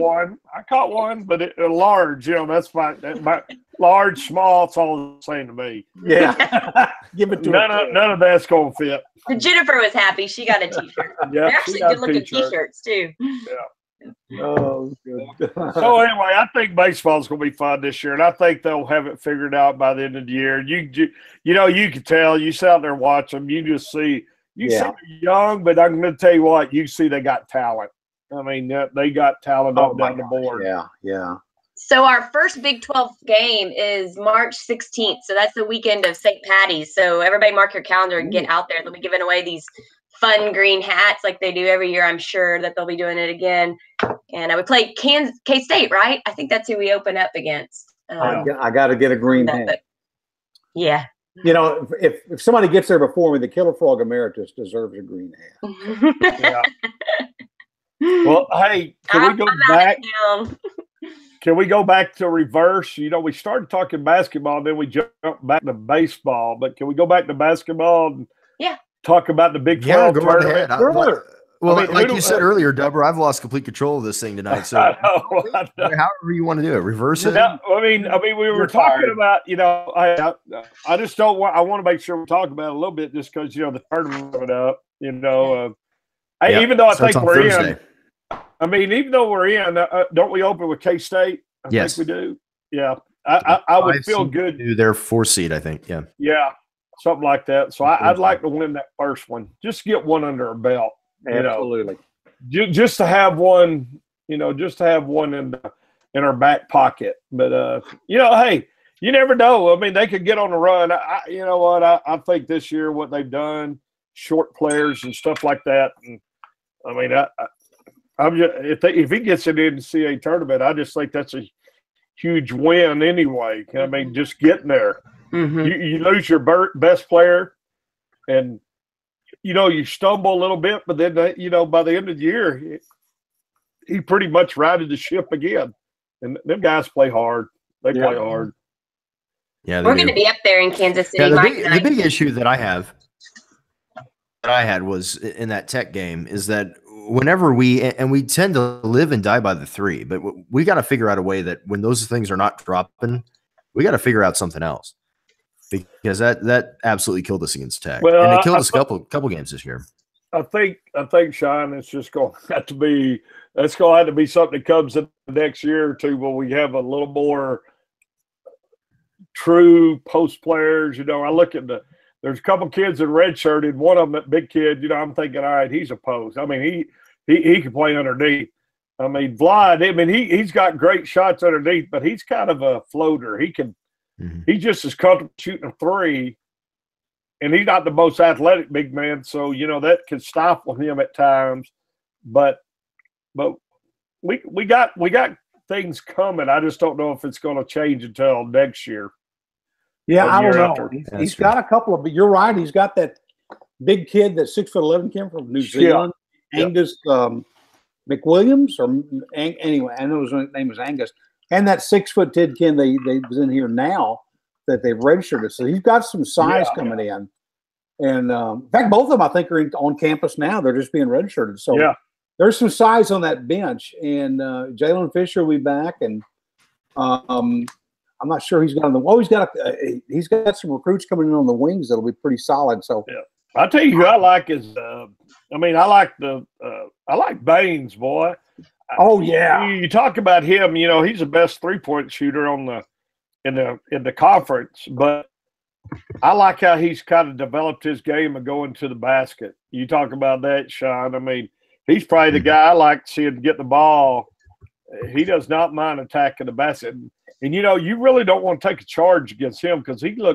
one, but a large. That's fine. My large, small. It's all the same to me. Yeah, give it to none of that's gonna fit. Jennifer was happy. She got a T-shirt. They're actually good-looking T-shirts too. Yeah. Oh, good. So anyway, I think baseball's going to be fun this year, and I think they'll have it figured out by the end of the year. You can tell. You sit out there and watch them. You just see. See they're young, but I'm going to tell you what. You see they got talent. I mean, they got talent up down the board. Yeah. So our first Big 12 game is March 16th. So that's the weekend of St. Patty's. So everybody mark your calendar and get out there. They'll be giving away these fun green hats like they do every year. I'm sure that they'll be doing it again. And we play K-State, right? I think that's who we open up against. I got to get a green hat. Yeah. If somebody gets there before me, the Killer Frog Emeritus deserves a green hat. Well, hey, can we go back? Can we go back to reverse? You know, we started talking basketball, then we jumped back to baseball. But can we go back to basketball and talk about the Big 12 tournament? Well, I mean, like you said earlier, Dubber, I've lost complete control of this thing tonight. So I know. however you want to do it, reverse it. Yeah, I mean, we were talking about, you know, I just don't want. I want to make sure we talk about it a little bit, just because, you know, the tournament coming up. You know, even though I think we're in. I mean, even though we're in, don't we open with K-State? I think we do. Yeah, I would feel good. They're 4 seed, I think. Yeah. Yeah, something like that. So I'd like to win that first one. Just get one under our belt. Absolutely. Just to have one, you know, just to have one in our back pocket. But you know, hey, you never know. I mean, they could get on the run. You know what? I think this year what they've done, short players and stuff like that. And I mean, I'm just, if he gets it in the NCAA tournament, I just think that's a huge win anyway. I mean, just getting there. Mm-hmm. You lose your best player, and you know, you stumble a little bit, but then, you know, by the end of the year, he pretty much righted the ship again. And them guys play hard. They play hard. Yeah, we're going to be up there in Kansas City. The big issue that I had was in that Tech game is that whenever we tend to live and die by the 3, but we got to figure out a way that when those things are not dropping, we got to figure out something else. Because that absolutely killed us against Tech, and it killed us a couple games this year. I think, Sean, it's just going to have to be something that comes in the next year or two where we have a little more true post players. You know, I look at there's a couple kids in redshirted. One of them, that big kid, you know, I'm thinking, all right, he's a post. I mean, he can play underneath. I mean, Vlad, I mean, he's got great shots underneath, but he's kind of a floater. He can. He's just as comfortable shooting a 3, and he's not the most athletic big man, so you know that can stifle him at times. But we got things coming. I just don't know if it's going to change until next year. Yeah, I don't know. He's got a couple of, but you're right. He's got that big kid that 6'11" came from New Zealand, Angus McWilliams, or anyway, I know his name was Angus. And that 6'10" kid they was in here now that they've redshirted. So he's got some size coming in. And in fact, both of them I think are on campus now. They're just being redshirted. So there's some size on that bench. And Jalen Fisher will be back. And I'm not sure he's got on the he's got some recruits coming in on the wings that'll be pretty solid. So I'll tell you who I like is I like Baines, boy. Oh yeah, you talk about him. You know, he's the best 3-point shooter in the conference. But I like how he's kind of developed his game of going to the basket. You talk about that, Sean. I mean, he's probably the guy I like seeing get the ball. He does not mind attacking the basket. And you know, you really don't want to take a charge against him because he kind of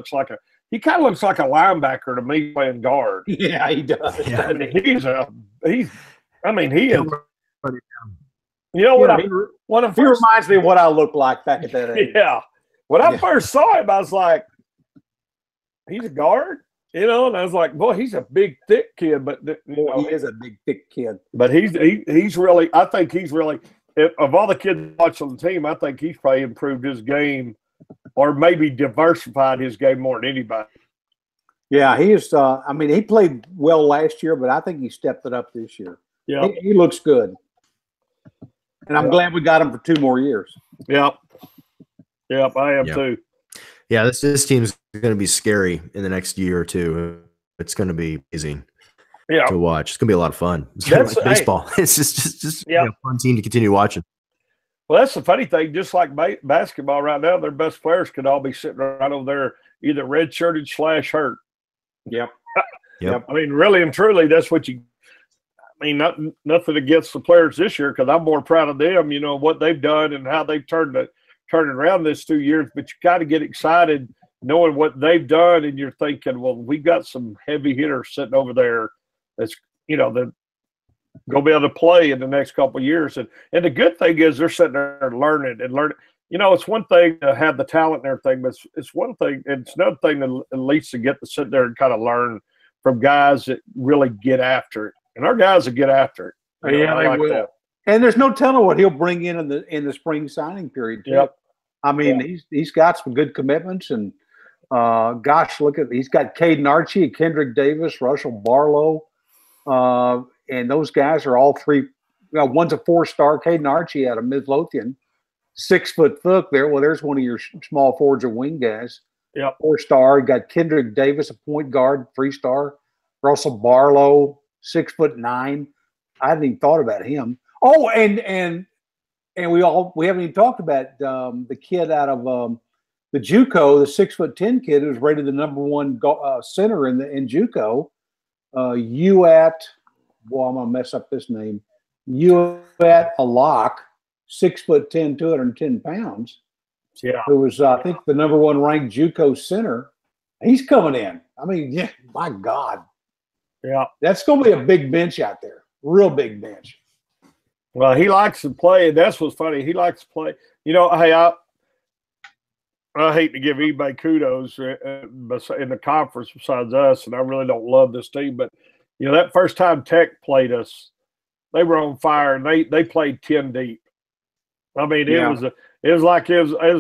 looks like a linebacker to me playing guard. Yeah, he does. Yeah. I mean, he is. You know what? He reminds me of what I looked like back at that age. Yeah. When I first saw him, I was like, he's a guard, you know, and I was like, boy, he's a big, thick kid. But he is a big, thick kid. But he's really, I think he's really, of all the kids watching on the team, I think he's probably improved his game, or maybe diversified his game more than anybody. Yeah, he is. I mean, he played well last year, but I think he stepped it up this year. Yeah, he looks good. And I'm glad we got him for 2 more years. Yep, I am too. Yeah, this team's going to be scary in the next year or two. It's going to be amazing to watch. It's going to be a lot of fun. It's kind of like baseball. It's just a fun team to continue watching. Well, that's the funny thing. Just like basketball right now, their best players could all be sitting right over there, either redshirted / hurt. Yep. I mean, really and truly, that's what you. I mean, nothing against the players this year because I'm more proud of them. You know what they've done and how they've turned it around this 2 years. But you got to get excited knowing what they've done, and you're thinking, well, we got some heavy hitters sitting over there that's that going to be able to play in the next couple of years. And the good thing is they're sitting there learning. You know, it's one thing to have the talent and everything, but it's one thing, and it's another thing to at least to get to sit there and kind of learn from guys that really get after it. And our guys will get after it. They will. And there's no telling what he'll bring in the spring signing period too. Yep. I mean, he's got some good commitments, and gosh, he's got Caden Archie, Kendrick Davis, Russell Barlow, and those guys are all three. One's a 4-star, Caden Archie out of Midlothian, 6 foot foot there. Well, there's one of your small forwards or wing guys. Yep. 4-star. You got Kendrick Davis, a point guard, 3-star. Russell Barlow, 6'9". I hadn't even thought about him. Oh, and we haven't even talked about the kid out of the JUCO, the 6'10" kid who was rated the #1 center in JUCO. I'm gonna mess up this name. Uat Alak, 6'10", 210 pounds. Yeah, who was I think the #1 ranked JUCO center. He's coming in. I mean, yeah, my God. Yeah, that's going to be a big bench out there, real big bench. Well, he likes to play, and that's what's funny. He likes to play. You know, hey, I hate to give eBay kudos in the conference besides us, and I really don't love this team, but you know that first time Tech played us, they were on fire, and they played 10 deep. I mean, it was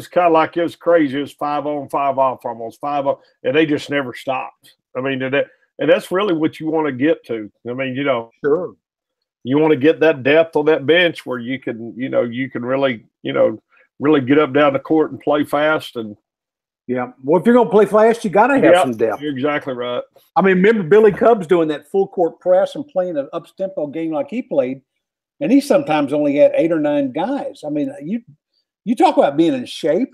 kind of like it was crazy. It was 5 on, 5 off, almost 5 on, and they just never stopped. I mean, and that's really what you want to get to. I mean, you know, sure, you want to get that depth on that bench where you can really, really get up down the court and play fast. And yeah, well, if you're going to play fast, you got to have some depth. You're exactly right. I mean, remember Billy Cubs doing that full court press and playing an up-tempo game like he played, and he sometimes only had 8 or 9 guys. I mean, you talk about being in shape,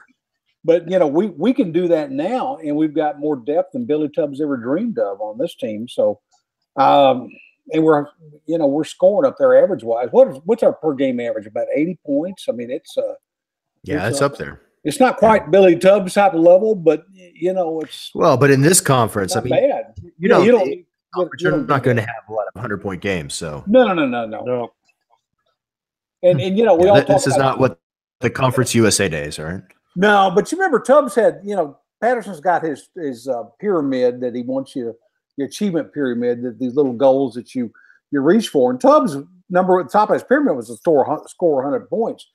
but you know we can do that now, and we've got more depth than Billy Cubs ever dreamed of on this team. So, and we're scoring up there average wise. What's our per game average? About 80 points. I mean, it's up there. It's not quite Billy Tubbs type of level, but it's but in this conference, I mean, bad. You're not going to have a lot of 100-point games. So no. And we all this is not what the Conference USA days, right? No, but you remember Tubbs had Patterson's got his pyramid that he wants you, your achievement pyramid, that these little goals that you reach for. And Tubbs' number at the top of his pyramid was to score 100 points.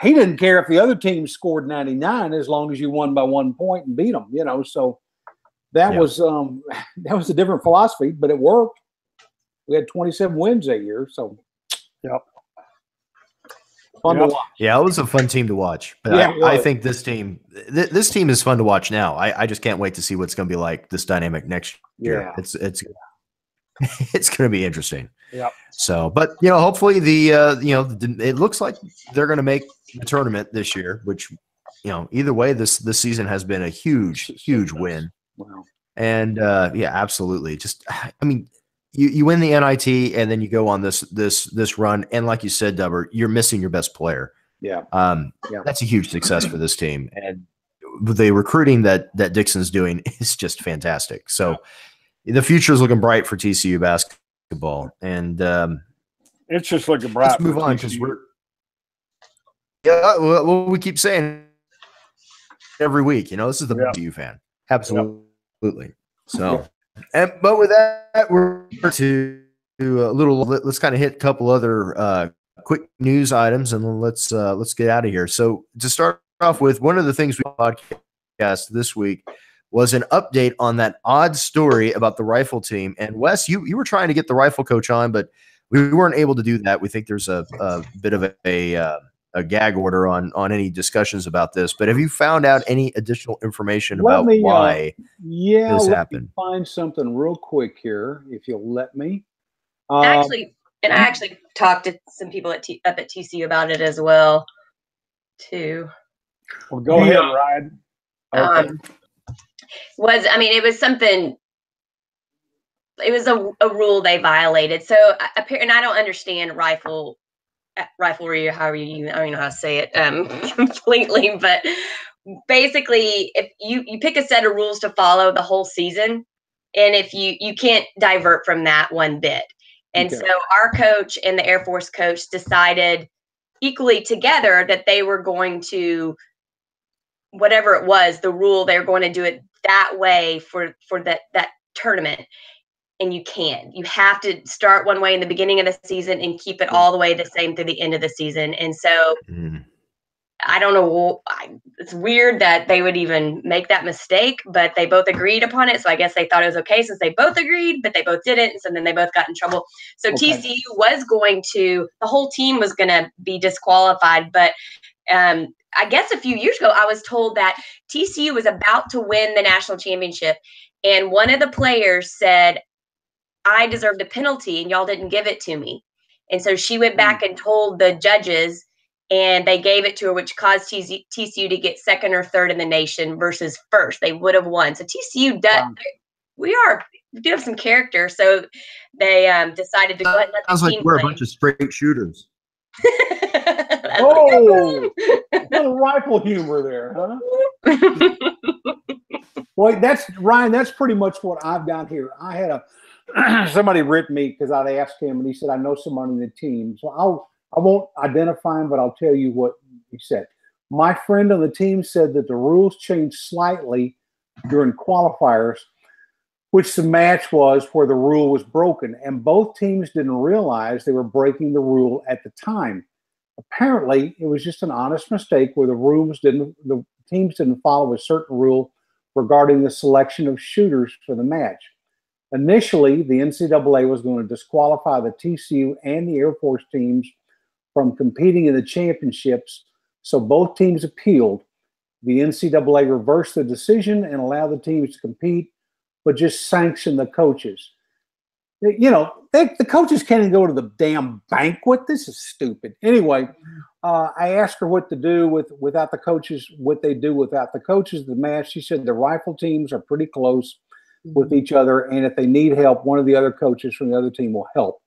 He didn't care if the other team scored 99 as long as you won by 1 point and beat them. So that was a different philosophy, but it worked. We had 27 wins that year, so fun to watch. Yeah, it was a fun team to watch. But I think this team is fun to watch now. I just can't wait to see what's going to be like this dynamic next year. It's going to be interesting. Yeah. So, but hopefully it looks like they're going to make the tournament this year, which either way, this season has been a huge win. Wow. And absolutely. Just I mean, you win the NIT and then you go on this run, and like you said, Dubber, you're missing your best player. Yeah. That's a huge success for this team, and the recruiting that Dixon's doing is just fantastic. So the future is looking bright for TCU basketball, and it's just looking bright. Let's move on because we keep saying every week, this is the TCU fan, absolutely. So, but with that, we're to a little. Let's kind of hit a couple other quick news items, and let's get out of here. So to start off with, one of the things we podcast this week was an update on that odd story about the rifle team. And Wes, you were trying to get the rifle coach on, but we weren't able to do that. We think there's a bit of a gag order on any discussions about this. But have you found out any additional information about why this happened? Find something real quick here, if you'll let me. I actually talked to some people up at TCU about it as well, too. Well, go ahead, Ryan. Okay. It was something. It was a rule they violated. So, and I don't understand riflery, or however I don't even know how to say it completely. But basically, if you pick a set of rules to follow the whole season, and if you can't divert from that one bit. And so our coach and the Air Force coach decided equally together that they were going to, whatever it was, the rule, they were going to do it that way for that tournament. and you can't. You have to start one way in the beginning of the season and keep it all the way the same through the end of the season. And so I don't know. It's weird that they would even make that mistake, but they both agreed upon it. So I guess they thought it was okay since they both agreed, but they both didn't. So then they both got in trouble. So TCU was the whole team was going to be disqualified. But I guess a few years ago, I was told that TCU was about to win the national championship. And one of the players said, I deserved a penalty and y'all didn't give it to me. And so she went back and told the judges, and they gave it to her, which caused TCU to get second or third in the nation versus first. They would have won. So TCU does. We do have some character. So they decided to go ahead and let sounds the like team we're play. a bunch of straight shooters. Oh, little rifle humor there, huh? Well, that's Ryan. That's pretty much what I've got here. I had somebody written me because I'd asked him, and he said, "I know somebody in the team." So I won't identify him, but I'll tell you what he said. My friend on the team said that the rules changed slightly during qualifiers, which the match was where the rule was broken, and both teams didn't realize they were breaking the rule at the time. Apparently, it was just an honest mistake where the teams didn't follow a certain rule regarding the selection of shooters for the match. Initially, the NCAA was going to disqualify the TCU and the Air Force teams from competing in the championships, so both teams appealed. The NCAA reversed the decision and allowed the teams to compete, but just sanctioned the coaches. The coaches can't even go to the damn banquet. This is stupid. Anyway, I asked her what to do without the coaches, what they do without the coaches of the match. She said the rifle teams are pretty close with each other, and if they need help, one of the other coaches from the other team will help.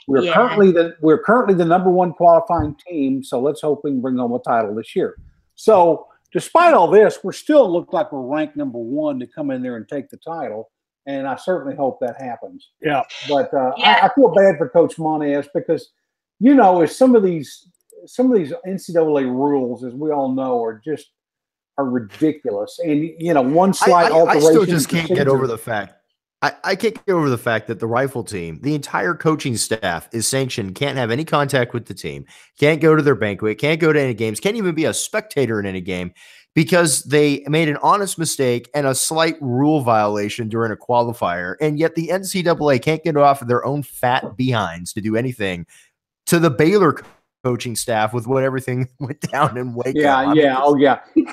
We're currently the number one qualifying team, so let's hope we can bring home a title this year. So despite all this, we still look like we're ranked number one to come in there and take the title, and I certainly hope that happens. Yeah. But I feel bad for Coach Monez because, as some of these NCAA rules, as we all know, are ridiculous. And one slight alteration. I still just can't get over the fact. I can't get over the fact that the rifle team, the entire coaching staff is sanctioned, can't have any contact with the team, can't go to their banquet, can't go to any games, can't even be a spectator in any game because they made an honest mistake and a slight rule violation during a qualifier. And yet the NCAA can't get off of their own fat behinds to do anything to the Baylor coaching staff with what everything went down in Waco.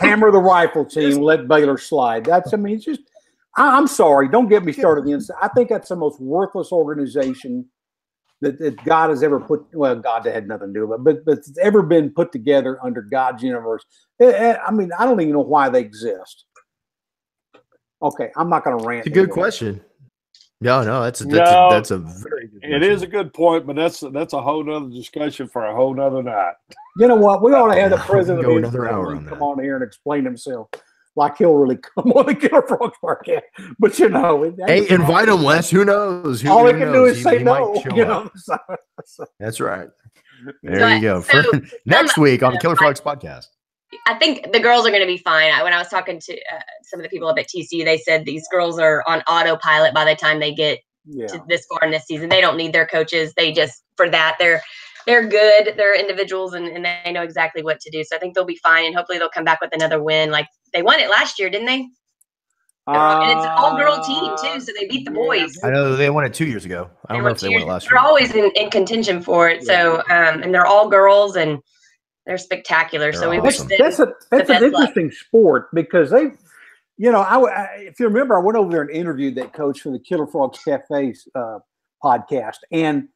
Hammer the rifle team, let Baylor slide. It's just, I'm sorry. Don't get me started. I think that's the most worthless organization that God has ever put. Well, God had nothing to do with it, but it's ever been put together under God's universe. I don't even know why they exist. Okay, I'm not going to rant. It's a good question. No, that's a very good question. It is a good point, but that's a whole nother discussion for a whole nother night. You know what? We ought to have the president go another hour on come on here and explain himself. Like he'll really come on the Killer Frogs podcast. But hey, invite him, Wes. Who knows? All they can do is say no. That's right. There you go. So, next week on the Killer Frogs podcast. I think the girls are going to be fine. When I was talking to some of the people up at TCU, they said these girls are on autopilot by the time they get to this far in this season. They don't need their coaches. They just, for that, they're good. They're individuals and they know exactly what to do. So I think they'll be fine, and hopefully they'll come back with another win. Like they won it last year, didn't they? And it's an all-girl team too, so they beat the boys. I know they won it 2 years ago. I don't know if they won it last year. They're always in contention for it. So and they're all girls and they're spectacular. So we wish them that's an interesting sport because they, if you remember, I went over there and interviewed that coach for the Killer Frogs Cafe podcast, and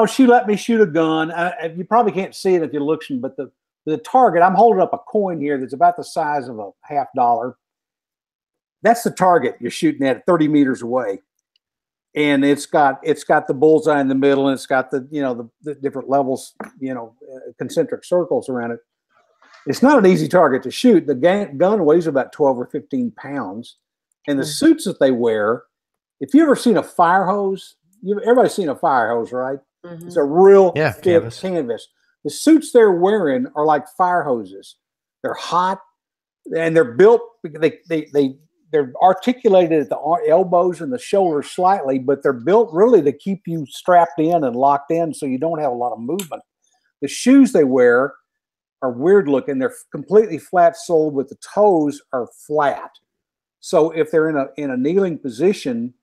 she let me shoot a gun. You probably can't see it if you're looking, but the target, I'm holding up a coin here that's about the size of a $50. That's the target you're shooting at 30 meters away. And it's got the bullseye in the middle, and it's got the different levels, concentric circles around it. It's not an easy target to shoot. The gun weighs about 12 or 15 pounds. And the suits that they wear, if you ever seen a fire hose, everybody's seen a fire hose, right? Mm-hmm. It's a real stiff canvas. The suits they're wearing are like fire hoses. They're hot, and they're built. they're articulated at the elbows and the shoulders slightly, but they're built really to keep you strapped in and locked in so you don't have a lot of movement. The shoes they wear are weird looking. They're completely flat soled, but the toes are flat. So if they're in a kneeling position,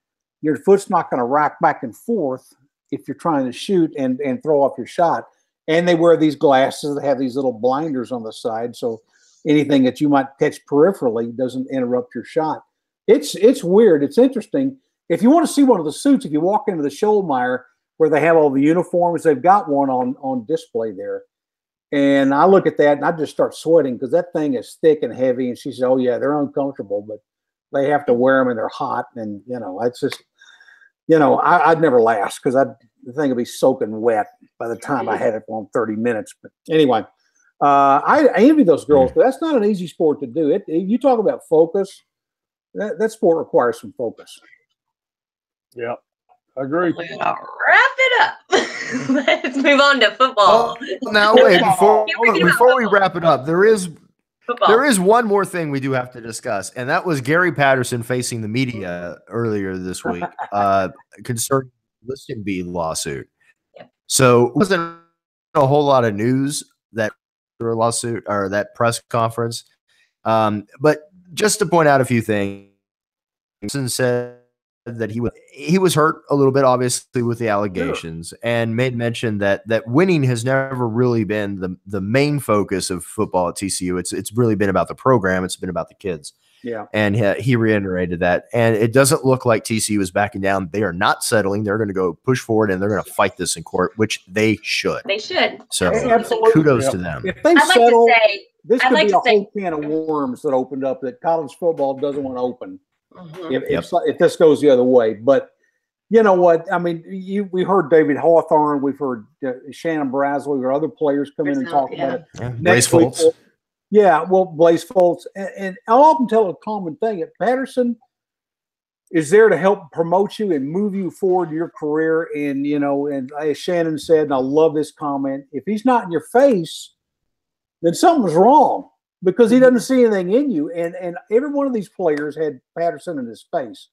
your foot's not going to rock back and forth if you're trying to shoot and throw off your shot. And they wear these glasses that have these little blinders on the side, so anything that you might catch peripherally doesn't interrupt your shot. It's weird. It's interesting. If you want to see one of the suits, if you walk into the Schollmeyer where they have all the uniforms, they've got one on display there. And I look at that and I just start sweating because that thing is thick and heavy. And she says, "Oh yeah, they're uncomfortable, but they have to wear them and they're hot." And it's just, I'd never last because the thing would be soaking wet by the time I had it on 30 minutes. But anyway, I envy those girls, but that's not an easy sport to do. You talk about focus. That sport requires some focus. Yeah, I agree. We're gonna wrap it up. Let's move on to football. Now wait, before we wrap it up, there is one more thing we do have to discuss, and that was Gary Patterson facing the media earlier this week concerning the Liston Bee lawsuit. Yep. So it wasn't a whole lot of news that lawsuit or that press conference, but just to point out a few things, Patterson said that he was hurt a little bit, obviously, with the allegations, and made mention that winning has never really been the main focus of football at TCU. It's really been about the program. It's been about the kids. Yeah. And he reiterated that. And it doesn't look like TCU is backing down. They are not settling. They're going to go push forward and they're going to fight this in court, which they should. They should. So absolutely. Kudos to them. If they settle, this could be a say, whole can of worms that opened up that college football doesn't want to open. Mm-hmm. If this goes the other way. But you know what? I mean, we heard David Hawthorne. We've heard Shannon Brasley or other players come in and talk about it. Yeah. Blaze Foltz. Blaze Foltz. And I'll often tell a common thing. If Patterson is there to help promote you and move you forward in your career, and as Shannon said, and I love this comment, if he's not in your face, then something's wrong. Because he doesn't see anything in you. And every one of these players had Patterson in his face.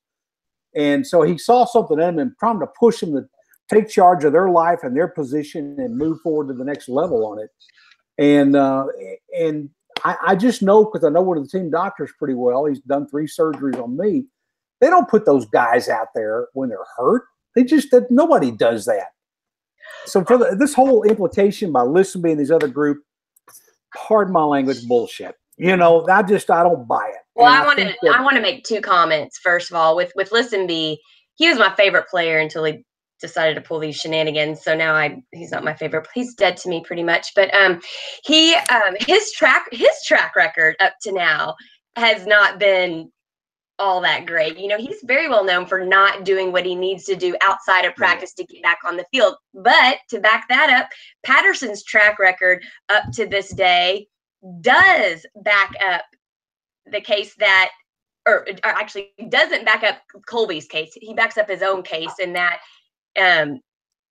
And so he saw something in him and trying to push them to take charge of their life and their position and move forward to the next level on it. And I just know, because I know one of the team doctors pretty well, he's done 3 surgeries on me. They don't put those guys out there when they're hurt. Nobody does that. So for this whole implication by Listenby and these other group, pardon my language, bullshit. I don't buy it. Well, I want to make 2 comments. First of all, with Listenby, he was my favorite player until he decided to pull these shenanigans. So now he's not my favorite. He's dead to me pretty much. But his track record up to now has not been all that great. He's very well known for not doing what he needs to do outside of practice to get back on the field. But to back that up, Patterson's track record up to this day does back up the case that, or actually doesn't back up Colby's case. He backs up his own case in that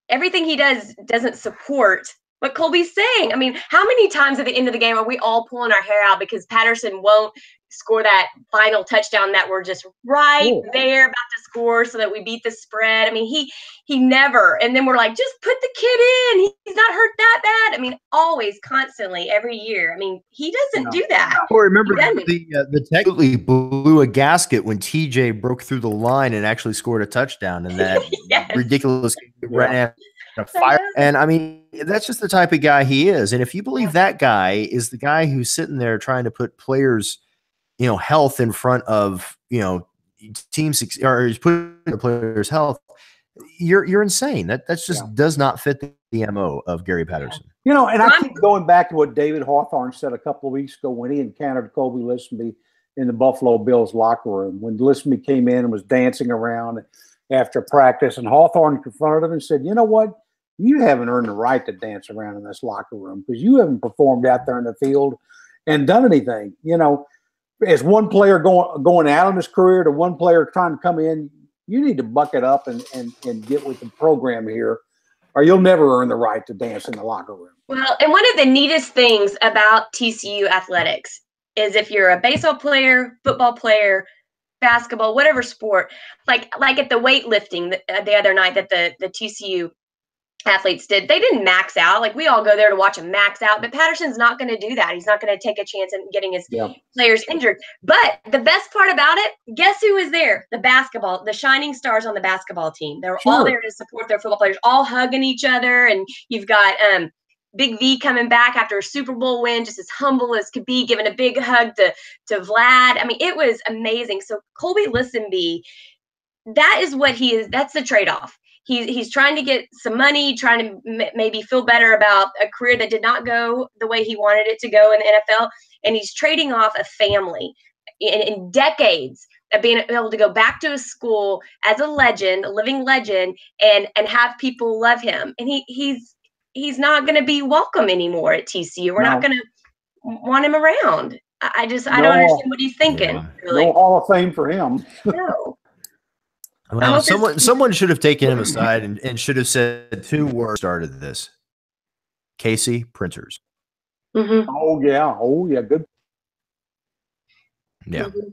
everything he does doesn't support what Colby's saying. I mean, how many times at the end of the game are we all pulling our hair out because Patterson won't score that final touchdown that we're just right there about to score so that we beat the spread? I mean, he never, and then we're like, just put the kid in. He's not hurt that bad. I mean, always, constantly, every year. I mean, he doesn't do that. Or remember the technically blew a gasket when TJ broke through the line and actually scored a touchdown, and that ridiculous right after fire. And I mean, that's just the type of guy he is. And if you believe that guy is the guy who's sitting there trying to put players' health in front of, teams, or he's putting the players' health, you're insane. That's just does not fit the MO of Gary Patterson. And I keep going back to what David Hawthorne said a couple of weeks ago when he encountered Colby Listenby in the Buffalo Bills locker room, when Listenby came in and was dancing around after practice, and Hawthorne confronted him and said, "You know what? You haven't earned the right to dance around in this locker room because you haven't performed out there in the field and done anything." As one player going out in his career to one player trying to come in, you need to buck it up and get with the program here, or you'll never earn the right to dance in the locker room. Well, and one of the neatest things about TCU athletics is if you're a baseball player, football player, basketball, whatever sport, like at the weightlifting the other night that the TCU athletes did, they didn't max out. Like we all go there to watch him max out, but Patterson's not going to do that. He's not going to take a chance in getting his players injured. But the best part about it, guess who was there? The shining stars on the basketball team. They were all there to support their football players, all hugging each other. And you've got Big V coming back after a Super Bowl win, just as humble as could be, giving a big hug to Vlad. I mean, it was amazing. So Colby Listenby, that is what he is. That's the trade-off. He's trying to get some money, trying to maybe feel better about a career that did not go the way he wanted it to go in the NFL. And he's trading off a family in decades of being able to go back to a school as a legend, a living legend, and have people love him. And he's not going to be welcome anymore at TCU. We're not going to want him around. I don't understand what he's thinking. Yeah. Really. No Hall of Fame for him. No. Well, someone should have taken him aside and should have said 2 words started this. Casey Printers. Mm-hmm. Oh yeah, good. Yeah. Mm-hmm.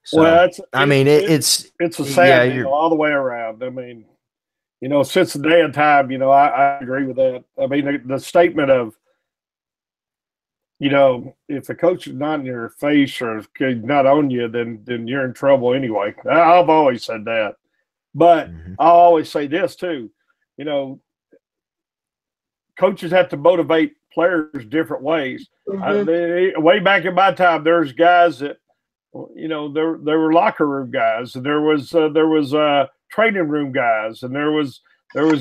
So, Well, it's a sad deal all the way around. I mean, since the day and time, I agree with that. I mean, the statement of, if a coach is not in your face or not on you, then you're in trouble anyway. I've always said that. But I always say this too, coaches have to motivate players different ways. Way back in my time, there's guys that, there were locker room guys, and there was training room guys, and there was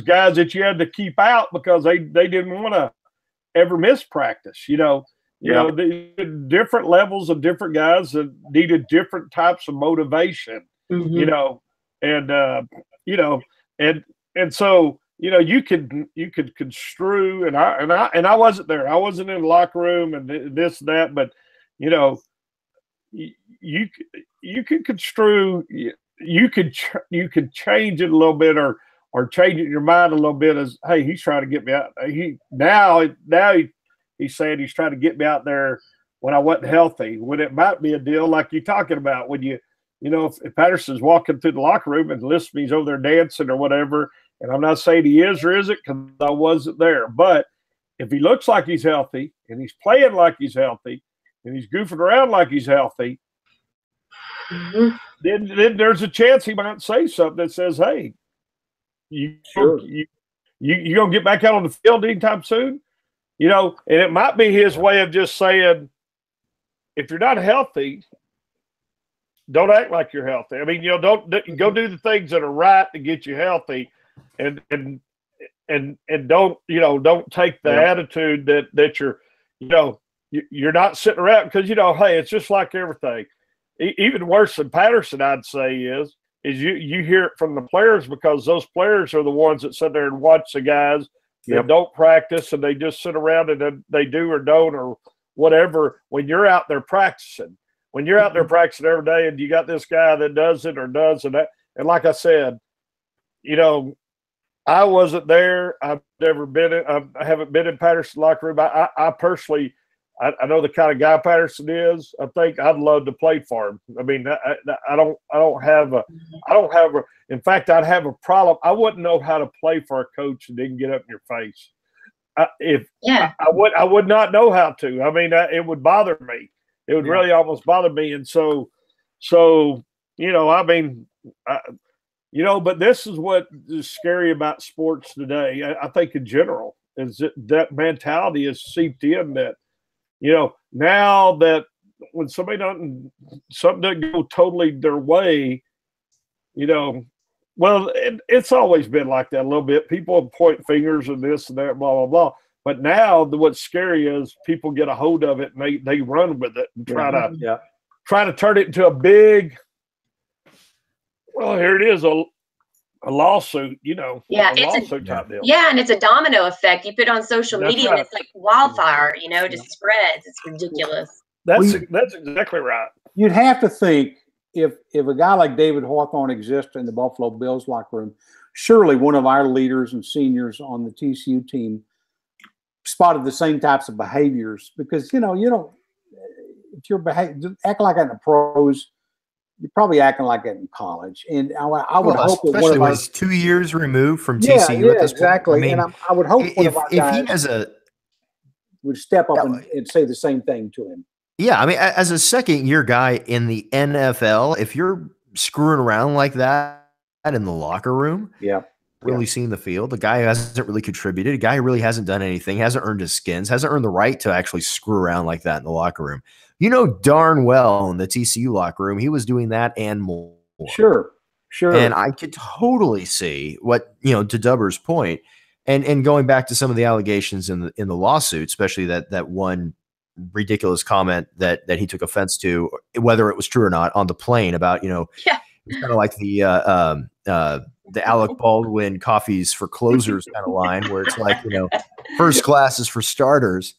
guys that you had to keep out because they didn't want to ever miss practice. The different levels of different guys that needed different types of motivation. And so you could construe, and I wasn't there. I wasn't in the locker room and this that, but you could construe. You could change it a little bit, or change it in your mind a little bit as, hey, he's trying to get me out. He's saying he's trying to get me out there when I wasn't healthy. When it might be a deal like you're talking about, when if Patterson's walking through the locker room and Listenby's over there dancing or whatever, and I'm not saying he is or isn't because I wasn't there, but if he looks like he's healthy and he's playing like he's healthy and he's goofing around like he's healthy, then there's a chance he might say something that says, hey, you gonna get back out on the field anytime soon? And it might be his way of just saying, if you're not healthy, don't act like you're healthy. I mean, don't go do the things that are right to get you healthy, and don't take the attitude that you're not sitting around because hey, it's just like everything. Even worse than Patterson, I'd say is you hear it from the players, because those players are the ones that sit there and watch the guys that don't practice, and they just sit around and they do or don't or whatever. When you're out there practicing, every day, and you got this guy that does it or does and that, and like I said, I wasn't there. I've never been in. I haven't been in Patterson's locker room. I personally, I know the kind of guy Patterson is. I think I'd love to play for him. I mean, I don't have a. In fact, I'd have a problem. I wouldn't know how to play for a coach that didn't get up in your face. I would not know how to. I mean, it would bother me. It would really almost bother me. And so I mean, but this is what is scary about sports today. I think in general is that mentality is seeped in that. Now that when something doesn't go totally their way, well, it's always been like that a little bit. People point fingers and this and that, blah, blah, blah. But now what's scary is people get a hold of it and they run with it and try to turn it into a big, well, here it is, a lawsuit, lawsuit type deal. Yeah, and it's a domino effect. You put it on social media and it's like wildfire, it just spreads. It's ridiculous. That's exactly right. You'd have to think if a guy like David Hawthorne exists in the Buffalo Bills locker room, surely one of our leaders and seniors on the TCU team spotted the same types of behaviors, because you don't, if you're act like in the pros, you're probably acting like it in college. And I would hope that especially when he's 2 years removed from yeah, TCU at this exactly. point. I mean, and I would hope one of our if guys he has would step up and say the same thing to him. Yeah, I mean, as a second-year guy in the NFL, if you're screwing around like that in the locker room, really seeing the field, the guy who hasn't really contributed, a guy who really hasn't done anything, hasn't earned his skins, hasn't earned the right to actually screw around like that in the locker room. You know darn well in the TCU locker room, he was doing that and more. Sure. And I could totally see what, to Dubber's point, and going back to some of the allegations in the lawsuit, especially that one ridiculous comment that he took offense to, whether it was true or not, on the plane about, it's kind of like the Alec Baldwin coffees for closers kind of line where it's like, first class is for starters.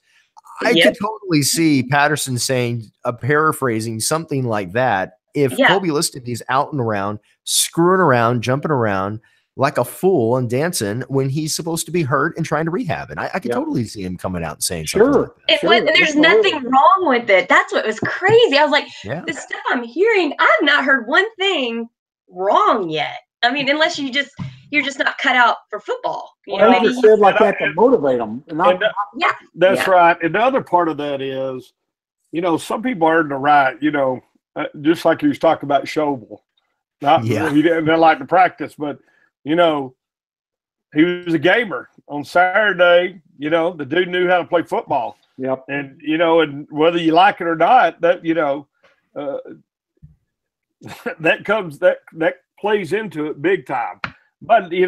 I could totally see Patterson saying, paraphrasing something like that. If Kobe Liston is out and around, screwing around, jumping around like a fool and dancing when he's supposed to be hurt and trying to rehab. And I could totally see him coming out and saying something like that. And there's nothing wrong with it. That's what was crazy. I was like, the stuff I'm hearing, I've not heard one thing wrong yet. I mean, unless you're just not cut out for football. Well, he just said like that to motivate them. That's right. And the other part of that is, some people are in the right, just like he was talking about Schobel. He didn't like to practice, but he was a gamer. On Saturday, the dude knew how to play football. Yep. And and whether you like it or not, that that plays into it big time. But he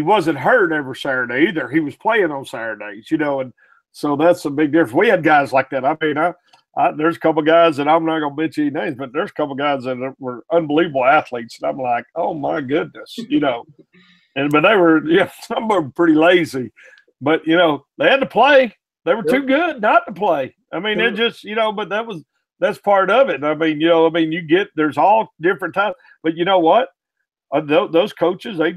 wasn't hurt every Saturday either. He was playing on Saturdays, and so that's a big difference. We had guys like that. I mean, there's a couple of guys that I'm not going to mention any names, but there's a couple of guys that were unbelievable athletes. And I'm like, oh my goodness, but they were, some were pretty lazy, but they had to play. They were too good not to play. I mean, it just, but that's part of it. I mean, there's all different types, but you know what? Those coaches, they,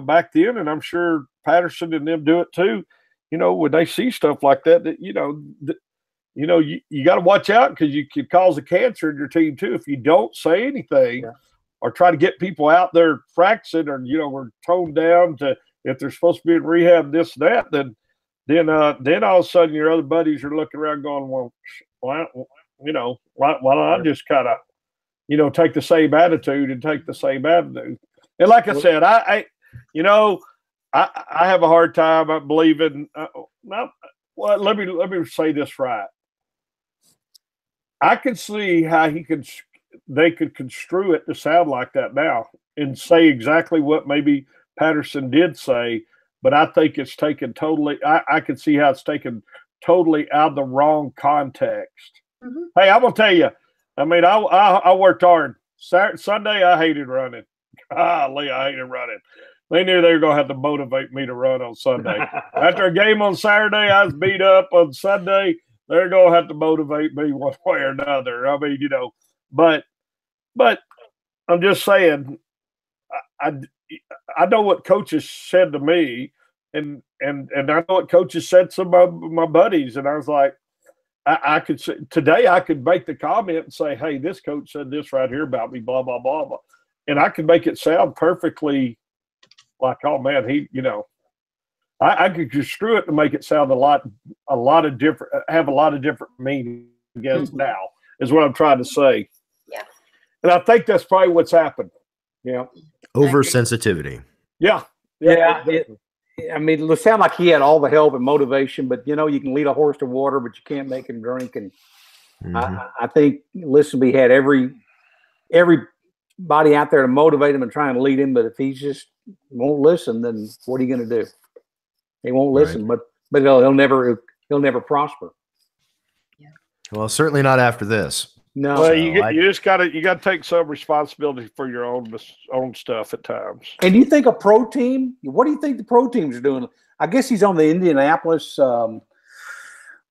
back then, and I'm sure Patterson and them do it too. When they see stuff like that, you got to watch out because you could cause a cancer in your team too if you don't say anything or try to get people out there practicing or we're toned down to if they're supposed to be in rehab, this and that. Then all of a sudden your other buddies are looking around going, well, why don't I just kind of take the same attitude and take the same avenue. And like I said, I have a hard time believing. Let me say this right. I can see how they could construe it to sound like that now and say exactly what maybe Patterson did say, but I think it's taken totally. I can see how it's taken totally out of the wrong context. Mm-hmm. Hey, I'm gonna tell you. I mean, I worked hard. Sunday, I hated running. Golly, I hated running. They knew they were going to have to motivate me to run on Sunday. After a game on Saturday, I was beat up. On Sunday, they're going to have to motivate me one way or another. I mean, but I'm just saying, I know what coaches said to me, and I know what coaches said to some of my buddies, and I was like, I could say today I could make the comment and say, hey, this coach said this right here about me, blah, blah, blah, blah. And I could make it sound perfectly like, oh man, I could construe it to make it sound a lot of different, have a lot of different meaning against now is what I'm trying to say. Yeah. And I think that's probably what's happened. Yeah. Oversensitivity. Yeah. I mean, it sounded like he had all the help and motivation, but you can lead a horse to water, but you can't make him drink. And I think Listenby had everybody out there to motivate him and try and lead him. But if he just won't listen, then what are you going to do? He won't listen, but he'll never prosper. Yeah. Well, certainly not after this. No, well, you just gotta take some responsibility for your own stuff at times. And do you think a pro team? What do you think the pro teams are doing? I guess he's on the Indianapolis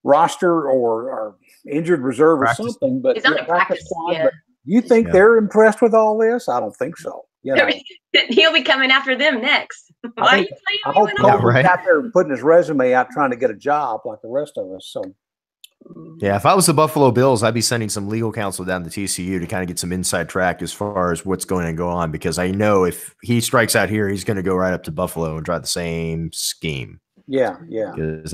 roster or injured reserve or something. But he's on the practice squad. Yeah. But do you think they're impressed with all this? I don't think so. He'll be coming after them next. I hope Coach out there putting his resume out trying to get a job like the rest of us. So Yeah, if I was the Buffalo Bills, I'd be sending some legal counsel down to TCU to kind of get some inside track as far as what's going to go on, because I know if he strikes out here, he's going to go right up to Buffalo and try the same scheme. Yeah. Because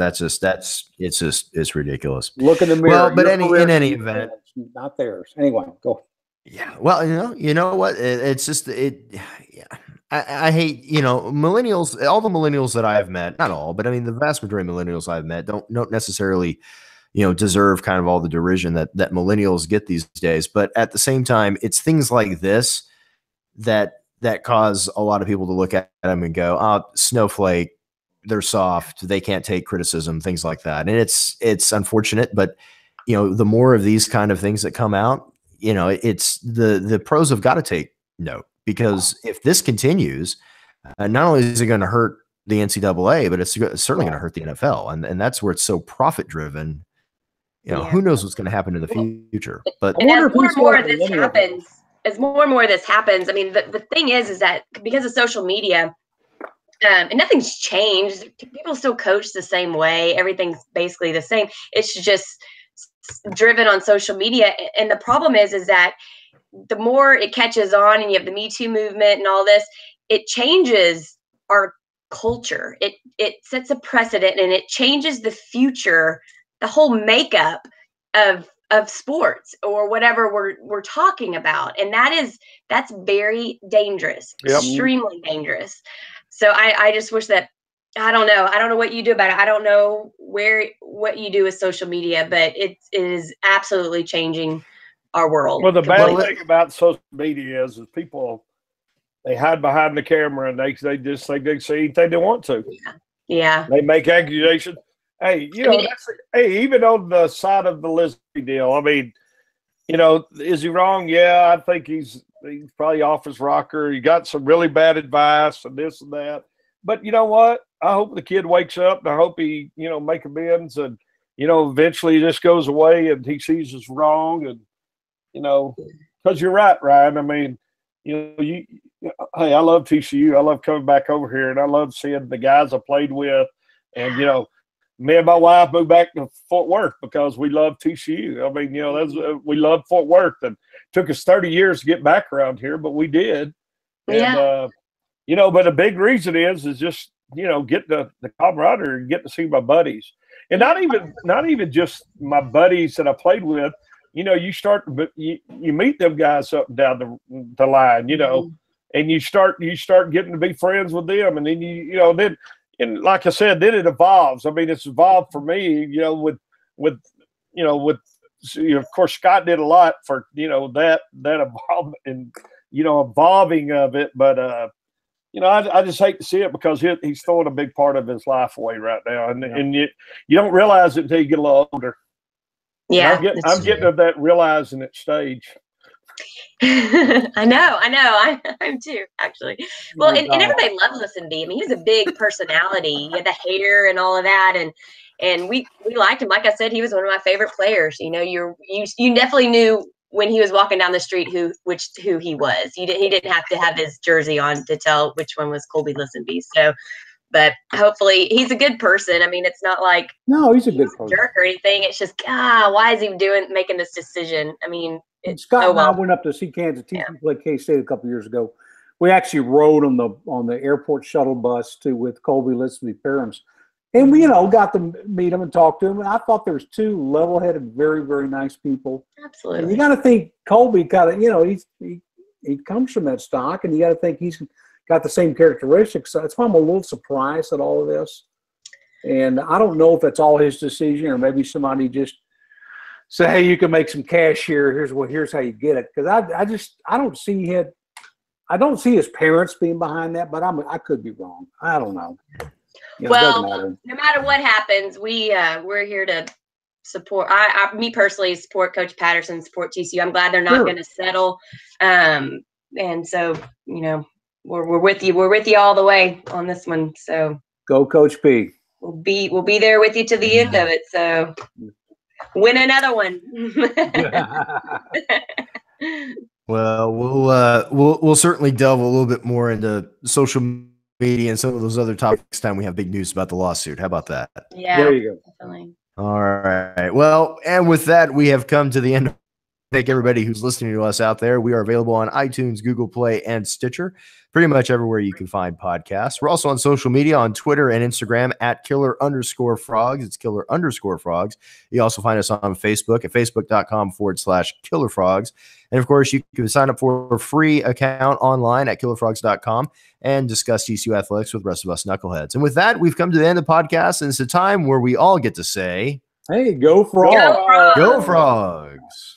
it's ridiculous. Look in the mirror. Well, but in any event, not theirs. Anyway, go. Yeah. Well, you know what? It's just Yeah. I hate, millennials. All the millennials that I've met, not all, but I mean the vast majority of millennials I've met don't necessarily, deserve kind of all the derision that millennials get these days. But at the same time, it's things like this that cause a lot of people to look at them and go, "Oh, snowflake, they're soft, they can't take criticism," things like that. And it's unfortunate, but the more of these kind of things that come out, it's the pros have got to take note, because if this continues, not only is it going to hurt the NCAA, but it's certainly going to hurt the NFL, and that's where it's so profit driven. Who knows what's going to happen in the future? But and as more and more of this happens, I mean, the thing is that because of social media, and nothing's changed. People still coach the same way. Everything's basically the same. It's just driven on social media. And the problem is that the more it catches on, and you have the Me Too movement and all this, it changes our culture. It sets a precedent, and it changes the future, the whole makeup of sports or whatever we're talking about. And that's very dangerous, extremely dangerous. So I just wish that, I don't know what you do about it. I don't know what you do with social media, but it is absolutely changing our world. Well, the bad thing about social media is people, they hide behind the camera and they just say anything they want to. Yeah. They make accusations. Hey, even on the side of the Lisby deal, I mean, is he wrong? Yeah, I think he's probably off his rocker. He got some really bad advice and this and that. But you know what? I hope the kid wakes up, and I hope he, make amends, and, eventually this goes away and he sees it's wrong. And, because you're right, Ryan. I mean, hey, I love TCU. I love coming back over here, and I love seeing the guys I played with. And, me and my wife moved back to Fort Worth because we love TCU. I mean, we love Fort Worth, and took us 30 years to get back around here, but we did. And, but a big reason is just, get the camaraderie and get to see my buddies, and not even just my buddies that I played with. You start, you meet them guys up and down the line, and you start getting to be friends with them, and then then. And like I said, then it evolves. I mean, it's evolved for me, with of course, Scott did a lot for, that evolvement and, evolving of it. But, I just hate to see it, because he's throwing a big part of his life away right now. And you don't realize it until you get a little older. Yeah. I'm getting to that realizing it stage. I know. I'm too, actually. Well, and everybody loved Listenby. I mean, he was a big personality. He had the hair and all of that, and we liked him. Like I said, he was one of my favorite players. You definitely knew when he was walking down the street who he was. He didn't have to have his jersey on to tell which one was Colby Listenby. So, but hopefully he's a good person. I mean, it's not like he's a good person, jerk or anything. It's just why is he making this decision? I mean. Scott and I went up to see Kansas City play K-State a couple years ago. We actually rode on the airport shuttle bus with Colby Listenby's parents, and we got to meet him and talk to him. And I thought there's two level-headed, very, very nice people. Absolutely. And you got to think Colby kind of he comes from that stock, and you got to think he's got the same characteristics. So that's why I'm a little surprised at all of this. And I don't know if that's all his decision, or maybe somebody just say, hey, you can make some cash here. Here's how you get it. Because I don't see his parents being behind that, but I could be wrong. I don't know. No matter what happens, we're here to support. Me personally, support Coach Patterson, support TCU. I'm glad they're not going to settle. And so we're with you. We're with you all the way on this one. So go, Coach P. We'll be there with you to the end of it. So. Win another one. Well, we'll certainly delve a little bit more into social media and some of those other topics next time we have big news about the lawsuit. How about that? Yeah, there you go. Definitely. All right. Well, and with that, we have come to the end. Thank everybody who's listening to us out there. We are available on iTunes, Google Play, and Stitcher, pretty much everywhere you can find podcasts. We're also on social media on Twitter and Instagram at @killer_frogs. It's @killer_frogs. You also find us on Facebook at facebook.com/killerfrogs. And of course, you can sign up for a free account online at killerfrogs.com and discuss TCU athletics with the rest of us knuckleheads. And with that, we've come to the end of the podcast, and it's a time where we all get to say, hey, go Frogs. Go Frogs. Go Frogs.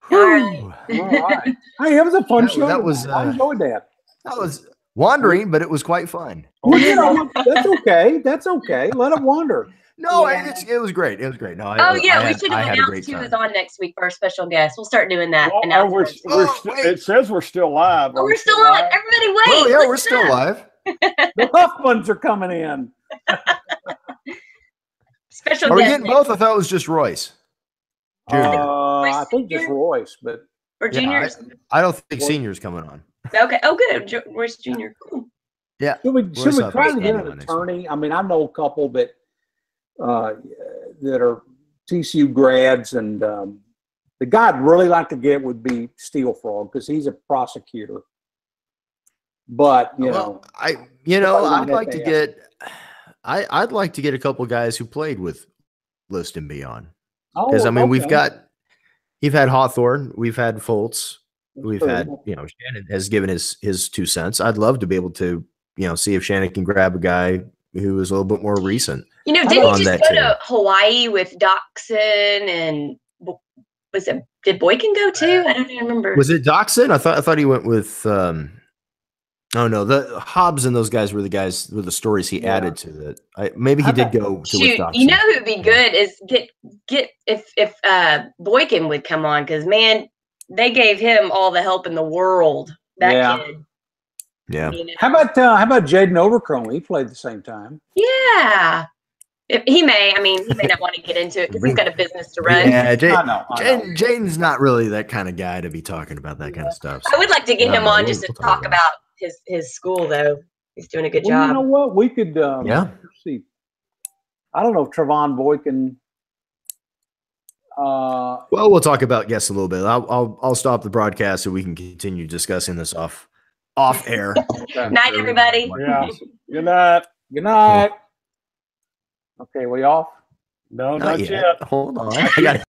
All right. All right. Hey, it was a fun show. That was, I enjoyed that. That was wandering, but it was quite fun. Well, you know, that's okay. That's okay. Let it wander. No, Yeah. it was great. It was great. No, We should have announced who was on next week for our special guest. We'll start doing that. Well, it says we're still live. We're still on. Everybody, wait. Oh, yeah, we're still live. The Huffmans are coming in. Special Are we guest. getting both? I thought it was just Royce. Junior. I think just Royce, but Or juniors. I don't think senior's coming on. Okay. Oh, good. Where's junior? Cool. Yeah. should we Royce try to Huffman's get coming an on next attorney? I mean, I know a couple that are TCU grads, and the guy I'd really like to get would be Steel Frog because he's a prosecutor. But I'd like to get a couple guys who played with List and Beyond. Because you've had Hawthorne, we've had Foltz, we've had, Shannon has given his 2 cents. I'd love to be able to, see if Shannon can grab a guy who is a little bit more recent. Didn't he just go to Hawaii with Doxson and did Boykin go too? I don't even remember. Was it Doxson? I thought he went with oh no, the Hobbs and those guys were the guys with the stories he added to that. Maybe he did go to with Doxson. Who'd be good is get if Boykin would come on, because man, they gave him all the help in the world. That kid. Yeah. How about Jaden Overcrone? He played the same time. Yeah. He may not want to get into it because he's got a business to run. Yeah, I know. Jaden's not really that kind of guy to be talking about that kind of stuff. I would like to get him on just to talk about his school, though. He's doing a good job. You know what? We could see. I don't know if Trevon Boykin. Well, we'll talk about guests a little bit. I'll stop the broadcast so we can continue discussing this off air. Night, everybody. Yeah. Good night. Good night. Okay, we off? No, not yet. Hold on. I got